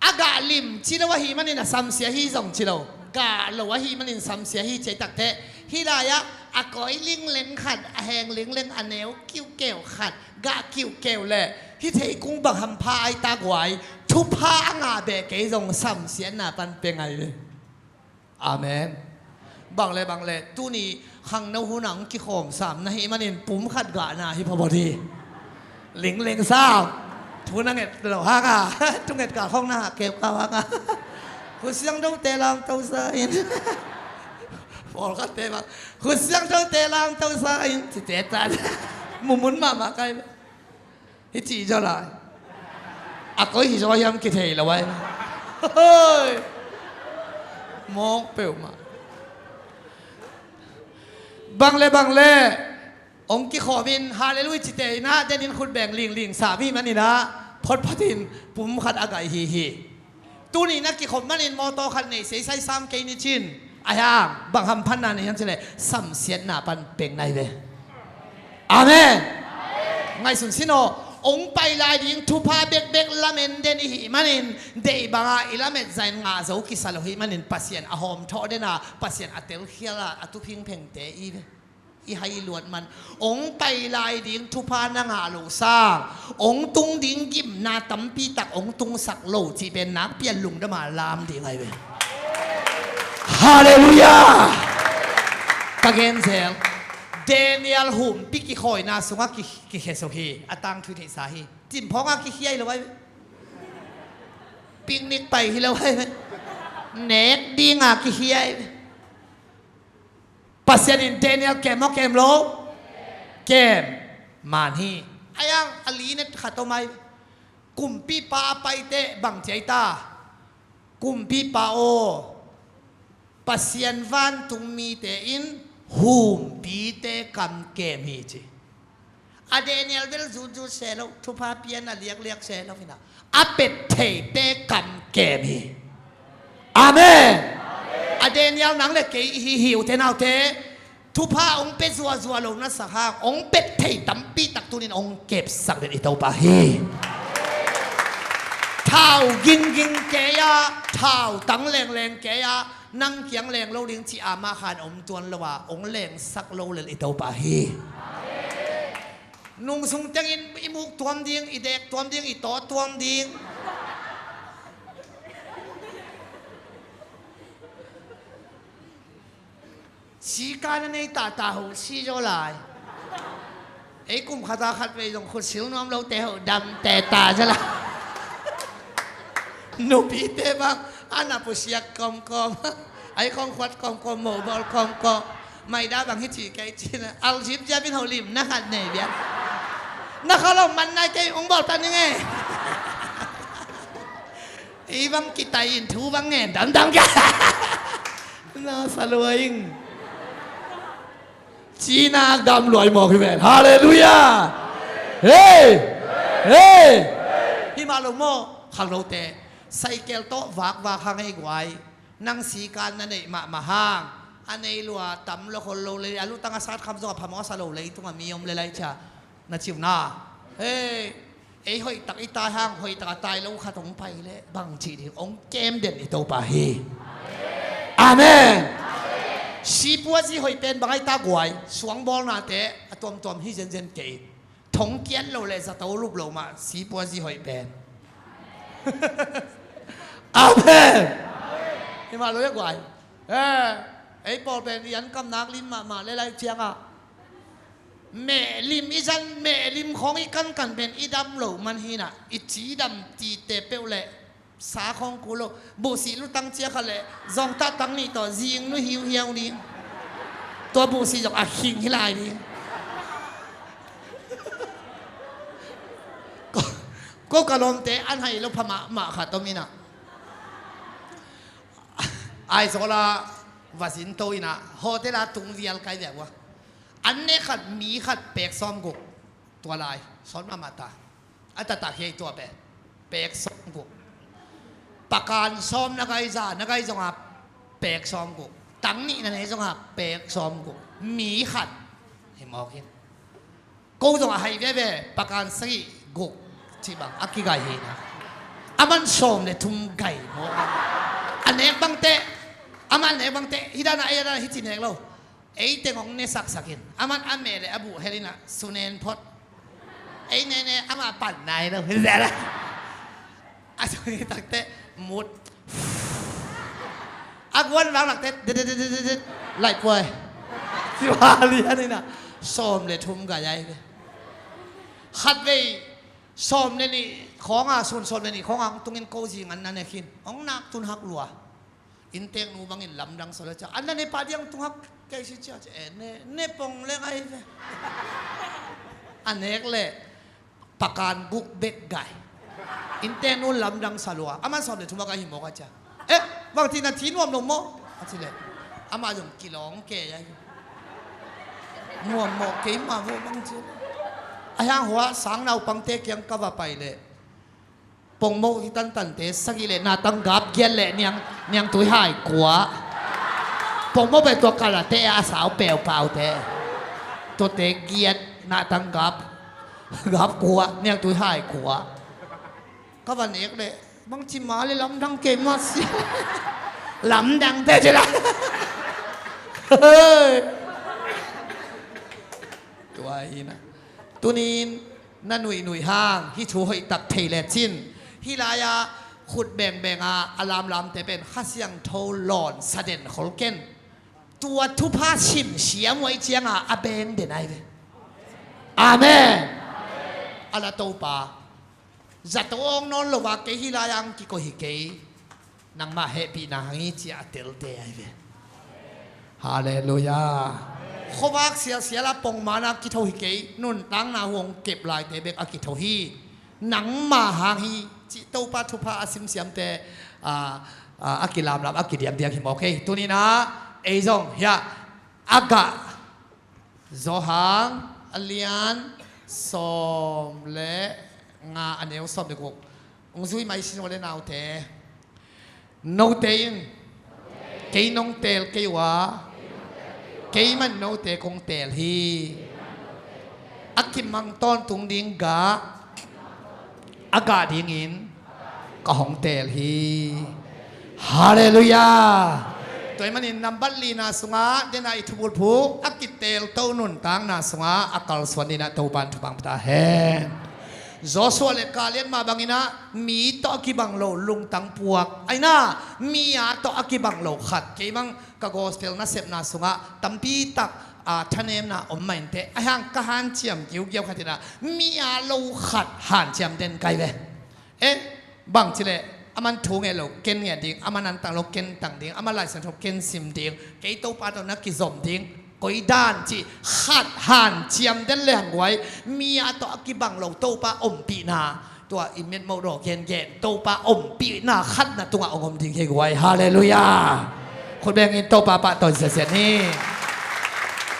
อากาลิมจีลวะฮีมันอินสัมเสียฮีส่งจีโลกาลวะฮีมันอินสัมเสียฮีใจตักเตะฮิลายะอากอยลิงเล็งขัดแหงลิงเล็งอันเนวกิ้วเกลขัดกากิ้วเกลเลยฮิตให้กุ้งบังฮัมพายตากไว้ทุพางาเบกเกยส่งสัมเสียน่ะปันเป็นไงเลยอาเมนบางเลยตู้นี้ขังนหูหนังกิโคมสามนะฮิมันเห็นปุ่มขัดกะนะฮิพบดีหลิงเลงทราบทุนนังเอ็ดเหล่าฮักทุงเอ็ดกะข้องหน้าเก็บกะฮักคุณเสียงดูเตลังเต้าเสียน พอก็เตะมาคุณเสียงเท่าเตะลางเท่าสายจะเตะตามุนมาใกล้ฮิจิจะไรอ่ะก็ฮิจอยามกิเทละไว้เฮ้ยมองเปล่ามาบังเล่องค์กิขอบินฮาเลลูยจิเตนะเดนินคุณแบ่งลิงสามีมันนี่นะพดพัดินปุ่มขัดอากาศฮีตัวนี้นักกิขอมันนินมอโตขันนี่เสียใส่ซ้ำเกนิชินอายังบางคำพันนานี่ยังจะเลยซ้ำเสียหน้าปันเป่งในเวอาเมนไงสุนสิโนองไปลายดิ้งทุพาเบกละเมนเดนิหิมันนินเดย์บางอิละเมดใจงาโซกิสาลหิมันนินปัสเซียนอหอมทอเดนะปัสเซียนอัตเตลเฮียละอัตุพิงเพ่งเตอีเวอีให้ลวดมันองไปลายดิ้งทุพานางาโลซาองตุงดิ้งกิมนาตัมปีตักองตุงสักโลจีเป็นนักเปลี่ยนลุงดมาลามดีไงเวฮาเลลูยาตะเกนเซลเดเนียลหุมปิกิคอยนาสุงกิเฮโซฮีอตังทุนิสาฮีจิมพองกิเฮียเลยไว้ปิกนิกไปฮิเลยไว้เน็กดีงากิเฮียปัสเซียนินเดเนียลเกมโลเกมมานฮีอายังอลีเน็ตขัดตัวไม่กุมปีปาไปเตะบังเจตากุมปีปาโอปัสเซียนวันตุงมีเตอินหุมปีเตกัมเกมฮีจีอเดเนียลเวลจูเซลทุพาเปียนเลียกเซลฟินะอเป็ดเทเตกัมเกมฮีอาเมนอเดเนียลนังเลกหิวเทนเอาเททุพาองเป็ดซัวลงนัสหางองเป็ดเทตัมปีตักตุนินองเก็บสักเดนอิตาปาฮีเท้ากินเกียเท้าตั้งแรงเกียนั่งเคียงแรงโลลิงที่อามาขานอมจวนละว่าองแรงสักโลเลอิตาปาฮีนุ่งสุงจังอินอิมุกตัวมดิ้งอีเด็กตัวมดิ้งอีโตตัวมดิ้งสีการในตาหูสีโจลายไอ้กุมขาตาขัดไปตรงคนสิวน้อมเราแต่หูดำแต่ตาจะละนูปีเตบังอันนั้นผู้เสียกอมไอ้ของขวัดกอมโมบอลกอมไม่ได้บางที่จีไกจีนะอัลชิบจะเป็นหัวลิมนักขัดเนี่ยเบียนักขัดเรามันนายใจองบอกตันยังไงอีบางกิตาอินทูบางเงินดังกันน่าสลวยจีน่าดำรวยหมอกพี่แม่ฮาเลลูยาเฮ้พี่มาลงโม่ขังเราเตะใส่เกลโตวากข้างให้ไว้นั่งสีการนั่นเองมาห้างอันนี้ลัวตำละคนโลเลยอาลุตั้งอาสาคำสอบพมอสโลเลยตัวมียมเลยจ้ะน่าชิวน่าเฮ้ไอ้หอยตักไอ้ตายห้างหอยตักตายแล้วขาดตรงไปเลยบางทีที่องเกมเด่นไอ้ตัวปาฮีอาเมนสีปัวจีหอยเป็นบางไอ้ตากวยสวงบอลนาเตะตัวที่เจนเก๋ถงเกียนโลเลยสตูรูปโลมาสีปัวจีหอยเป็นอาเมนที่มาเลยกว่าไอ้ปอเป็นยันกำนักลิมมาเลยเชียงอ่ะแม่ลิมอีจันแม่ลิมของอีกันเป็นอีดำโหลมันฮีน่ะอีจีดำจีเตเปวเลยสาของกูโลบุษีลุตั้งเชียกันเลยจงตาตั้งนี่ต่อจิงนู่หิวนี่ตัวบุษีจงอาคิงฮิลายนี่ก็กระลมเตะอันให้เราพม่าขัดตรงนี้นะไอโซลาวาสินโตอินะโฮเทลตุงเวียลไกเดียววะอันนี้ขัดมีขัดเปกซ้อมกุกตัวลายซ้อนมาตาอัตตาเฮียตัวเปกซ้อมกุกปากการซ้อมนักไอจ่านักไอจงอาเปกซ้อมกุกตั้งนี่นั่นเองจงอาเปกซ้อมกุกมีขัดเห็นมองเห็นกูจงอาให้เว่ปากการสีกุกที่บางอักกิไกเห็นนะอามันซ้อมเนี่ยทุ่มไก่โมอันนี้บางเตะอามันเนี่ยบางเตะฮิดานะฮิจินเอกเราไอ้เตะของเนี่ยสักอามันอเมริอบูเฮลินะสุเนนพอดไอ้เนี่ยอามาปั่นนายเราเห็นไหมอาจารย์ตักเตะมุดอักวันวางหลักเตะไหลป่วยสิวาลีนี่นะซ้อมเลยทุ่มกับยายขัดไปซ้อมเนี่ยนี่ของส่วนเนี่ยนี่ของตรงนี้โกจิงันนั่นเนี่ยคินของนักตุนหักหลัว อินเตงนูบังอินลำดังสละจ้าอันนั้นในป่าเดียงตุงฮักแกชิจ้าเนปงเล็กไอ้เว้ยอันนี้เละปากการบุกเบ็ดไก่อินเตงนูลำดังสลัวอามันสอบเลยทุ่มกันหิมกันจ้าบางทีนาทีนวมลงโมอาทิเลยอามาจงกิโลงเกยนวมโมเกยมาโมบางทีไอ้ห่างหัวสังเราปังเตกยังกว่าไปเลยปงโมที่ตันเตสกิเลนาตังกับเกียนเละเนียงตัวหายกว่าปงโมเป็นตัวกระเตะสาวเปลวเปล่าเตะตัวเตะเกียนนาตังกับกว่าเนียงตัวหายกว่าก็วันนี้เลยบางทีมาเลยลำดังเกมมาสิลำดังเตะจะละตัวอีนะตัวนี้นั่นหนุ่ยห้างที่ชูให้ตักเทเลชินที่ลายาขุดแบ่งอารามลำแต่เป็นข้าเสียงโทหลอนเสด็จขอเกนตัวทุพาชิมเสียมไว้เจียงอาเบงเด่นไอเวอาเมนอาลาโตปาจัตองนอนลวาเกฮิลายังกิโกฮิเกนังมาเฮปีนังฮิจิอาเตลเตไอเวฮาเลลูยาขวักเสียละปงมานักกิโทฮิเกนุ่นตั้งนาวงเก็บลายเตเบกอากิโทฮีหนังมาหางฮีจิโตปาทุพาอาซิมเสียมเตอากิลามลามอากิเดียมหิมโอเคตัวนี้นะเอซงเฮียอากาโซฮังอเลียนสมเลงาอันเดียวสมเด็กกองซุยไม่ชินวันเลนเอาเตโนเตนเกยนงเตลเกยวะเกยมันโนเตคงเตลฮีอากิมังตอนตุงดิงกาอากาศดิ่งอินก็ของเตลฮีฮาเลลูยาตัวมันอินนัมบัลลีนาสุงาเดน่าอิทุบุลผูอากิเตลโตนุนตังนาสุงาอากาลสวนินาโตบันทุบังปตาเฮโจชัวเลกาเลียนมาบังอินะมีต่อกิบังโลลุงตังปวกไอ้น่ามีอาต่อกิบังโลขัดเกี่ยมังกะโกสเปลนาเซปนาสุงาตัมปีตักท่านเอ็มนะอมไม่เตะไอ้ห่างกะหันเจียมเกี่ยวขัดนะมีอาโลขัดหันเจียมเด่นไกลเลยบางทีเลยอามันถูกไงเราเก่งไงดิ้งอามันนันต่างเราเก่งต่างดิ้งอามันหลายสันทบเก่งซิมดิ้งเกี่ยวตัวปาตัวนักกิจสมดิ้งก้อยด้านจีขัดหันเจียมเด่นแรงไว้มีอาต่อกิบังเราตัวปาอมปีนาตัวอิมเมนโมโรเย็นตัวปาอมปีนาขัดนะตัวอมดิ้งเฮกไว้ฮาเลลูยาคนแบ่งอินตัวปาปะตอนเสียนี่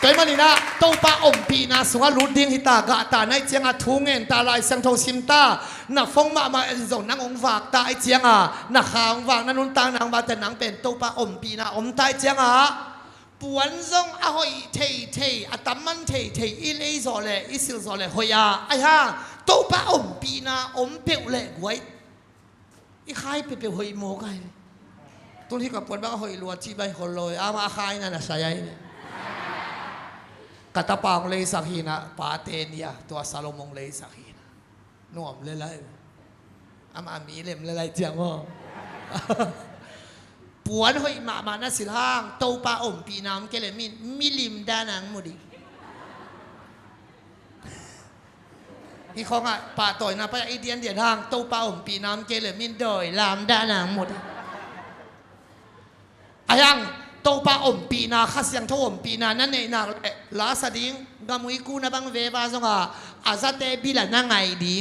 ตัวมันนี่นะตัวปาอมปีนาสวรรค์ดิ้งฮิตากะตาในเจียงอาทุ่งเงินตาลายเสียงโทซิมตาหนักฟงมาเอ็นส่งนังองฝากตาไอเจียงหนักขางฝากนันนุนตาหนังมาแต่หนังเป็นตัวปาอมปีนาอมตาเจียงปวนซงอาหอยเทอาตมันเทอีเลย์โซเลอีซิลโซเลหอยาไอ้ห่าตัวปาอมปีนาอมเปียวเล็กไว้อีใครเปียวหอยโมกันตัวที่กับปวนบ้าหอยลัวจีใบคนลอยอามาใครนั่นน่ะใช่ไหมกตาปางเลยสักหินะปาเตเนียตัวซาโลมงเลยสักหินะน่วมเลยอามามีเล่มเลยเจียงว่าปวนหอยมาณสิลห้างโตปาอมปีน้ำเกลมิลิมดานังมุดินี่ของป่าต่อยนะไปไอเดียนเดียนห้างโตปาอมปีน้ำเกลมินดอยลามดานังหมดอายังโตปาอมปีนาข้าเสียงทอมปีนานั่นเองนะลาสดิ้งกามุยกูนะบังเวบาซงอาซาเตบิลานังไงดี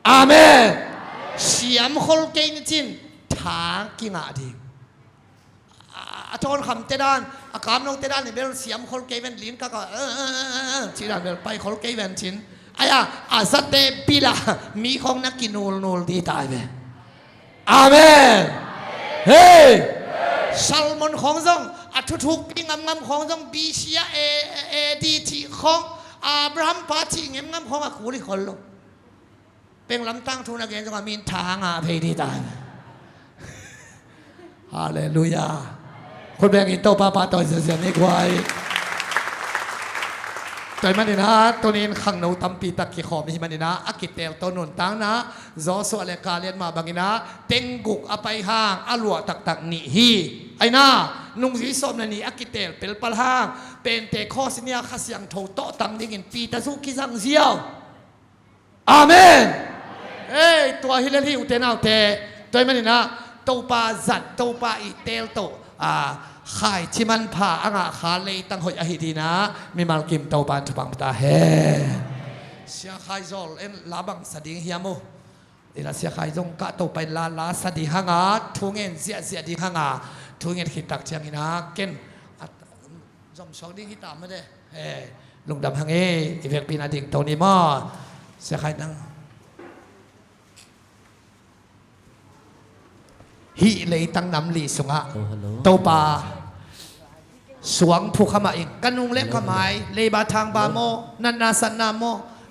อาเมนเสียมโคลเกนจินทากิงาดีอาจารย์คำเตดานอากาศน้องเตดานเนี่ยเบลเสียมโคลเกเวนลิ้นก็ชีดานเบลไปโคลเกเวนชินอายาอาซาเตบิลามีของนักกินนูลดีตายไปอาเมนเฮ้ซัลมอนของซงอัฐทุกปีงามของซงบีเชียเอดีทีของอับราฮัมปาทีงามของอาคูริคนลงเป็นลำตั้งทุนอาเกนจงมีทางเพดีตายฮาเลลูยาคนแบ่งอินโตปาปาต่อยเสียงนี้ควายตัวมันนี่นะตัวนี้ขังนูตัมปีตักขี้ขอมีมันนี่นะอากิเตลตัวนุนตังนะจอสวเลกาเลียนมาบางนะเต็งกุกอไปห้างอลัวตักนี่ฮีไอ้น่านุ่งสีส้มนี่อากิเตลเป็นปลห้างเป็นเตคอสเนียข้าเสียงโถโตตังดิ่งปีตะสุกิสังเซียวอาเมนตัวฮิเลลีอุเตนาเตตัวมันนี่นะ โตปาจัดโตปาอีเตลโตขายที่มันผ่าอ่างขาเลยตั้งหอยอหิดีนะมีมัลกิมโตปาทุบังตาเฮเสียขายจอลเอ็นลาบังสดิงเฮียโมเดี๋ยวเสียขายจงกะโตไปลาสดิหังอาทุงเงินเสียดิหังอาทุงเงินขิตักเชียงอินะเก่นจอมชองดิ้งขิตามไม่ได้ลุงดำหังอีเวกปีนาดิ่งโตนี่มั่วเสียขายนั่งฮิเลยตั้งน้ำลีสุงะโตปาสวงผู้ขมาเองกันนุงเล็บขมายเลยบาทางบาโมนันนาสันนาโม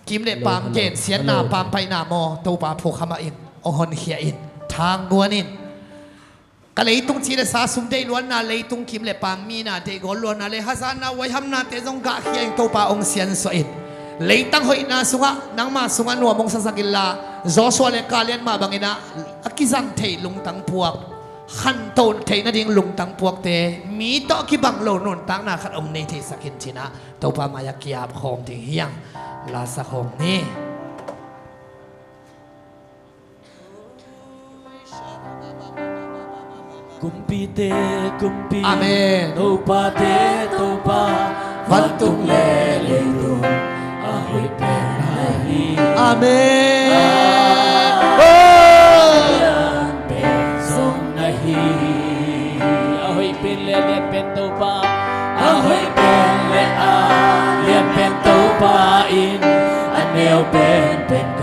กิมเล็บปามเกณฑ์เสียนนาปามไปนาโมโตปาผู้ขมาเองโอหอนเขียอินทางกวนินก็เลยตุงชีเลสาสุมเดล้วนนาเลยตุงกิมเล็บปามมีนาเดกล้วนนาเลยฮัสานาไว้ทำนาเตจงกะเขียอินโตปาองเสียนสวยเลยตั้งหอยนาสุงะนังมาสุงะนัวมงสักิลลาจอสวาเลกาเลียนมาบังอินะอกิจังเทลุงตังพวกขันโตนเทนดิ่งลุงตังพวกเตมีต่อกิบังโลนนตังนาขัดอมในเทสกินชินะตัวปามายากียาบของดิ่งเฮียงลาสักของนี้กุมปีเตกุมปี อาเมน โตปาเตโตปาฟันตุงเลเลตุอาหุยเป็นไฮอาเมนเป็นทรงไฮอาหุยเป็นเลเลียนเป็นโตปาอาหุยเป็นเลอาเลียนเป็นโตปาอินอันเนวเป็นโก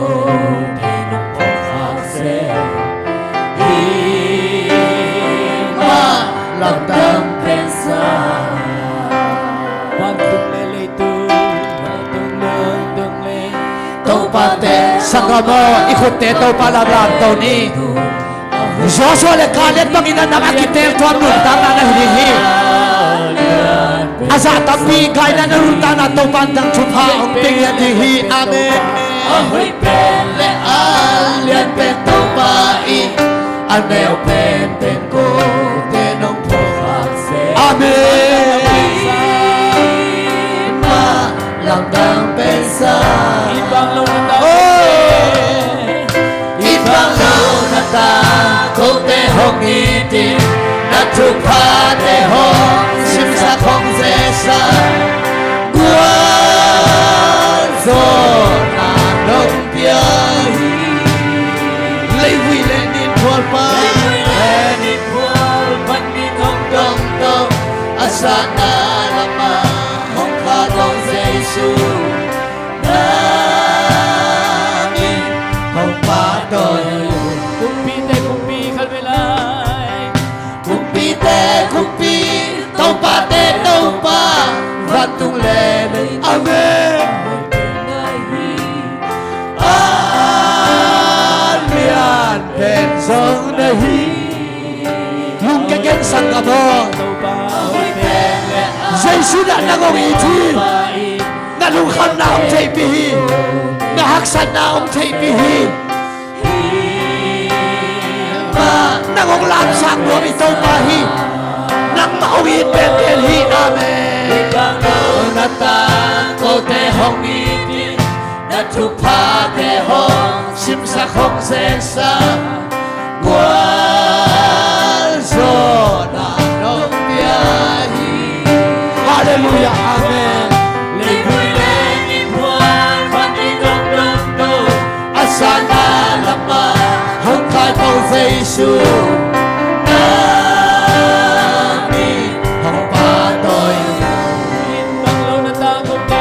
เทนุพงฟาเซลำดำเป็นสาวันตุงเลเลตุวันตุงเลืองตุงเลโตปาเตสังกโมอิคุเตโตปาลาบลาโตนีโจโซเลกาเลตบังอินันนักกิเตลทวมนุตานาฮิฮิอาซาตัมปีกายนันรุตานาโตปันดังชุภาองปิงยติฮิอาเมนอาหุยเป็นและอาเลียนเป็นโตปาอินอันเนวเป็นโกเตนงพงฟังเสอาเมนมาลำดังเป็นสาอีบังโลนาตาอีบังโลนาตาโกเตหงอีตินัทุพาเตหงชิมสะคงเซซากวนโซนาดงเปียเลยวิเลนินพวลปานินพวลปันนินทองดงดงอาสานาละมาหงคาดงเซซูนามิหงปาโดยกุมปีเตกุมปีขันเวลากุมปีเตกุมปีโตปาเตโตปาวัดตุงเลเลยอาเมนเป็นทรงเดฮีลุงแกเก่งสังกะโบเจสุดะนักองอีทีนักลุงขันนาอมเทปีฮีนักฮักสันนาอมเทปีฮีมานักองลามสังรวมอิโตปาฮีนักมาองอีเป็นเอลฮีอาเมนนาตาโกเตหงอีทีนัทุพาเตหงชิมสะคงเซซากวนโซนาโนเปียฮีฮาเลลูยาอาเมนเลกุยเลนิพวนฟันนิดงดงดงอาสานาละมาหงคายโปเซซูนามิหงปาโตยอินบังโลนาตาโกเต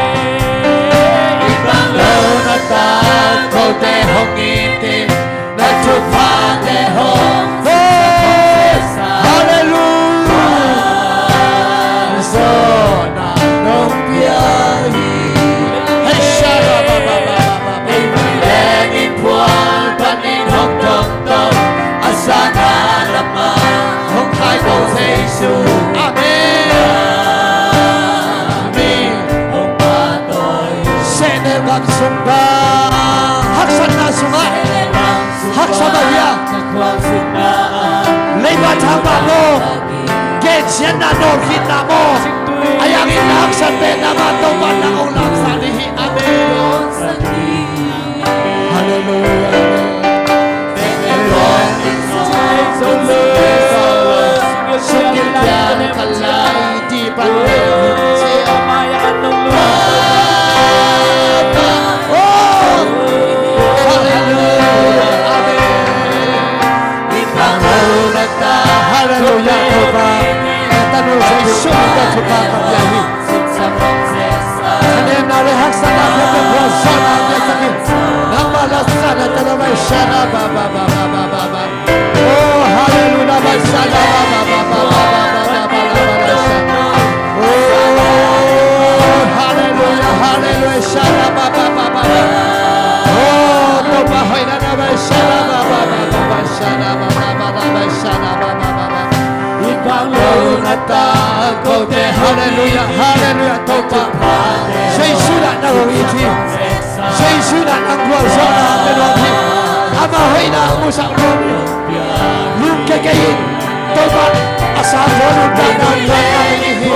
อินบังโลนาตาโกเตหงอีตินัทุพาเตหงฮาเลลูยาโซนาโนเปียฮีเฮชาราบาบาบาบาเอวิเลนิพวนปันนินหงดงดงอาสานาละมาหงคายโกเซซูอาเมนอาเมนหงปาโตยเซเนวังสุงบาฮักสันนาสุงะฮักซาบะเฮียเลยบาทางบาโมเกเชียนนาโนคินนาโมอายังอินฮักสันเตนามาโตบันนาองลามซาลิฮิอาเมนฮาเลลูยา Shunta Chupaka Yahi Ane Nare Haksana Pepe Prasana Yasaki Namala Sana Tanamai Shana Baba Baba Baba Baba Oh Hallelujah Shana Baba Baba Baba Baba Oh Hallelujah Hallelujah Shana Baba Baba Oh Toba Hoina Baba Shana Baba Baba Shana Baba Baba Shana Baba Baba Ibalonata Kote Hallelujah Hallelujah Toba Shayshuna Naroiti Shayshuna Angwazona Melopi Ama Hoina Musakoni Lukekayin Toba Asafonu Dana Yakanihi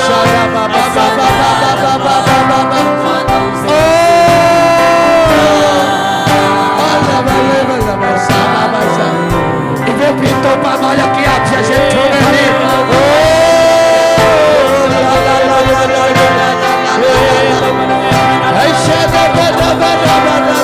Shana Baba Baba Baba Baba Baba Oh Allah Baba Baba Shana Baba Pinto Baba Yakiap Shashentuni Oh la la la la la la Hey Shada Bada Bada Bada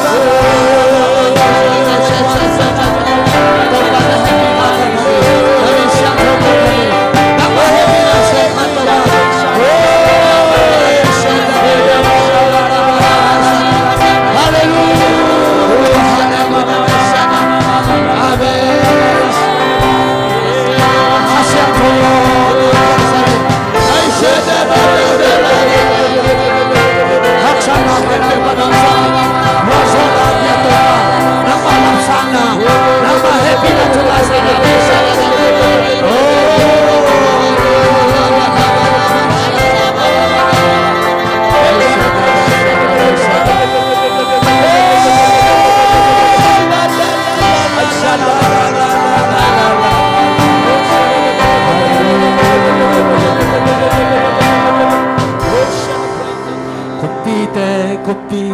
Kopi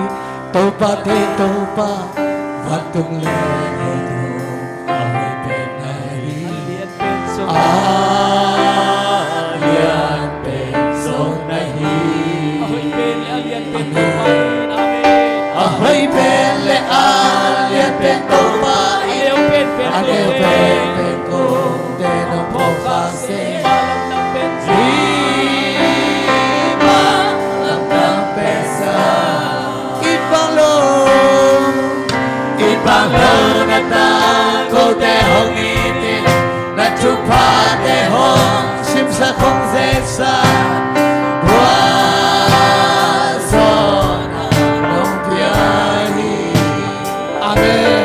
topa te topa vatung le edo awe penari alian pensong nahi ahoy pen le alian pen topa ane pen ko de no pokase Banglo na tango de hongiti na chupa de hong simsa kong zesa wazona nong piahi Amen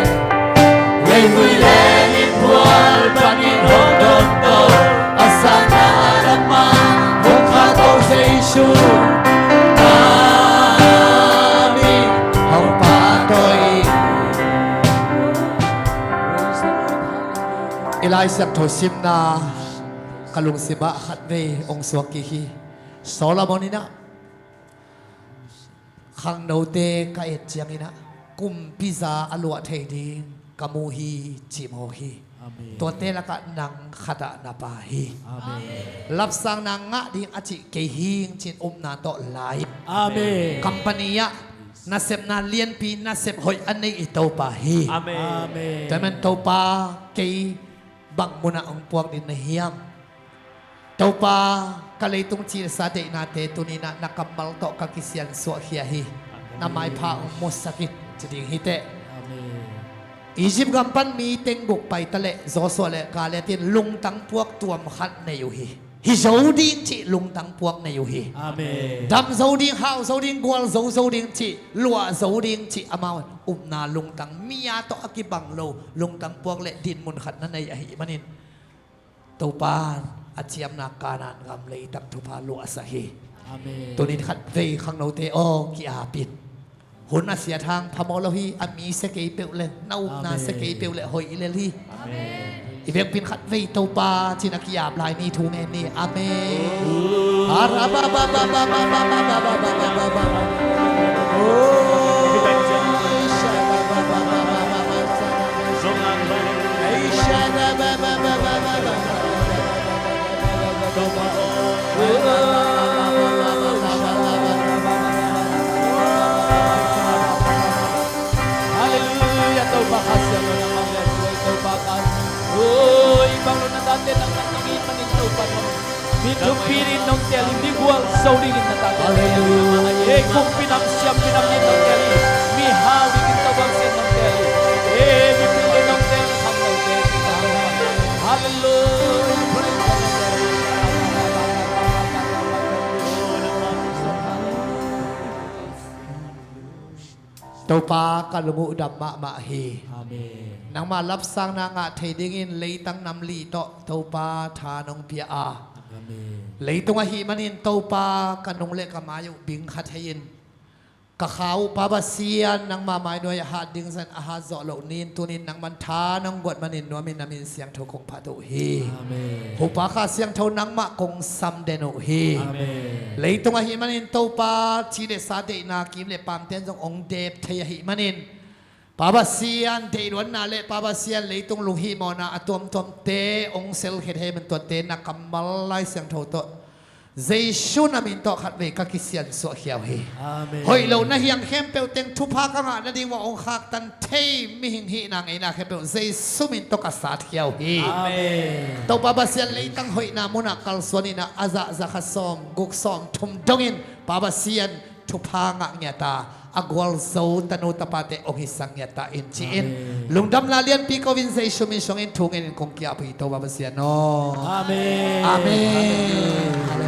Lei mui leni pual pangin hong dondo asana rama hong kato seishu Nami hong patoy Ilai sak thosim na kalung siba khatve ong swaki hi Solomonina khang note ka et chiangina kum pizza alwa theiding kamuhi chimohi to te la ka nang khata na pa hi lap sang na nga ding achi ke hing chin na to lai Amen. company ya na sep na lien pi na sep hoi anei ito pa hi Amen. Tamen to pa ke bang muna ang puwag din na hiyam. Tau pa kalaitong chil sa day nate tunina nakamal to kakisyan suahiyahi na may pa ang mosakit chiding hite. Isip gampan meeting buk pay tale zoso le kaletin lungtang puwag tuwam khat na yuhi. Hizaw din chi lungtang puwag na yuhi. Amen. Dam zaw din hao zaw din gwal zaw din chi lua zaw din chi amawan na lungtang miya to akibang lo lungtang puwag le din mun khat na nayahi manin tupan at siyam na kanan ngam le itak tupa lua sahi Amen. tunin khat vei khang no te o ki apit hun na sia thang phamolohi ami se ke pe le nau na se ke pe le hoi le hi Amen. Ibig pin khat vei to pa chinakiyap lai ni thu nge ni amen ara ba ba ba ba ba ba ba ba ba ba ba ba oh sha ba ba ba ba ba ba ba sha ba ba ba ba ba ba Hallelujah. Tauba kasya mo naman. Tauba ka. Oh, ibang na natin ang nangingin manin tauba. Mi tupirin ng teli miguel sauri din natag. Hallelujah. Kung pinamsiyam pinamin ng teli. Mi hawi din tabang sin ng teli. Mi pilin ng teli ham ng teli. Hallelujah. Praise the Lord. ตปากะลุมุดัมมะมะเฮ Amen. นางมารับสร้างนางะเทดิงินเลยตั้งนำลีโตตปาทานงเปียอา Amen. เลยตงะหิมันินตปากันนงเลกะมายุบิงขัดเฮยินกะขาวปาบาเซียนนางมาหมายหน่วยหาดิงสันอาหาเจาะเหล่านินตุนินนางมันทานงกดมันินนัวมินนามินเสียงโทคงพะตุเฮ Amen. หุปาคาเสียงโทนางมะคงซัมเดโนเฮ Amen. เลยตรงหิมันินโตปาชีเดซาเดนากิมเลปามเตนจงองเดบเทยหิมันินปาบาเซียนเดรวนนาเลปาบาเซียนเลยตรงลุงหิมอนาอตวมตวมเตองเซลเฮเทมันตัวเตนักกัมบัลไลเสียงโทโตเจชูนามินโตขัดเวกักิเซียนสวเขียวเฮ Amen. เฮ้ยเรานะเฮียงเข้มเปลเต็งทุพากงะนั่นดีว่าองค์ขักตันเทมิหิงหินางไอนาเข้มเปลเจสุมินโตกัสสาเขียวเฮ Amen. ตบาบาเซียนเลยตั้งหอยนามุนักกัลสวนินาอาซาซาขสอมกุกสอมทุมดงินปาบาเซียนทุพางะเงียตาอากวลโซตนุตปาเตองหิสังเงียตาอินจีอินลุงดำลาเลียนปีโควินเซชุมิชงอินทุงอินคงเกียบหิตบาบาเซียนโน Amen. อาเมนฮาเล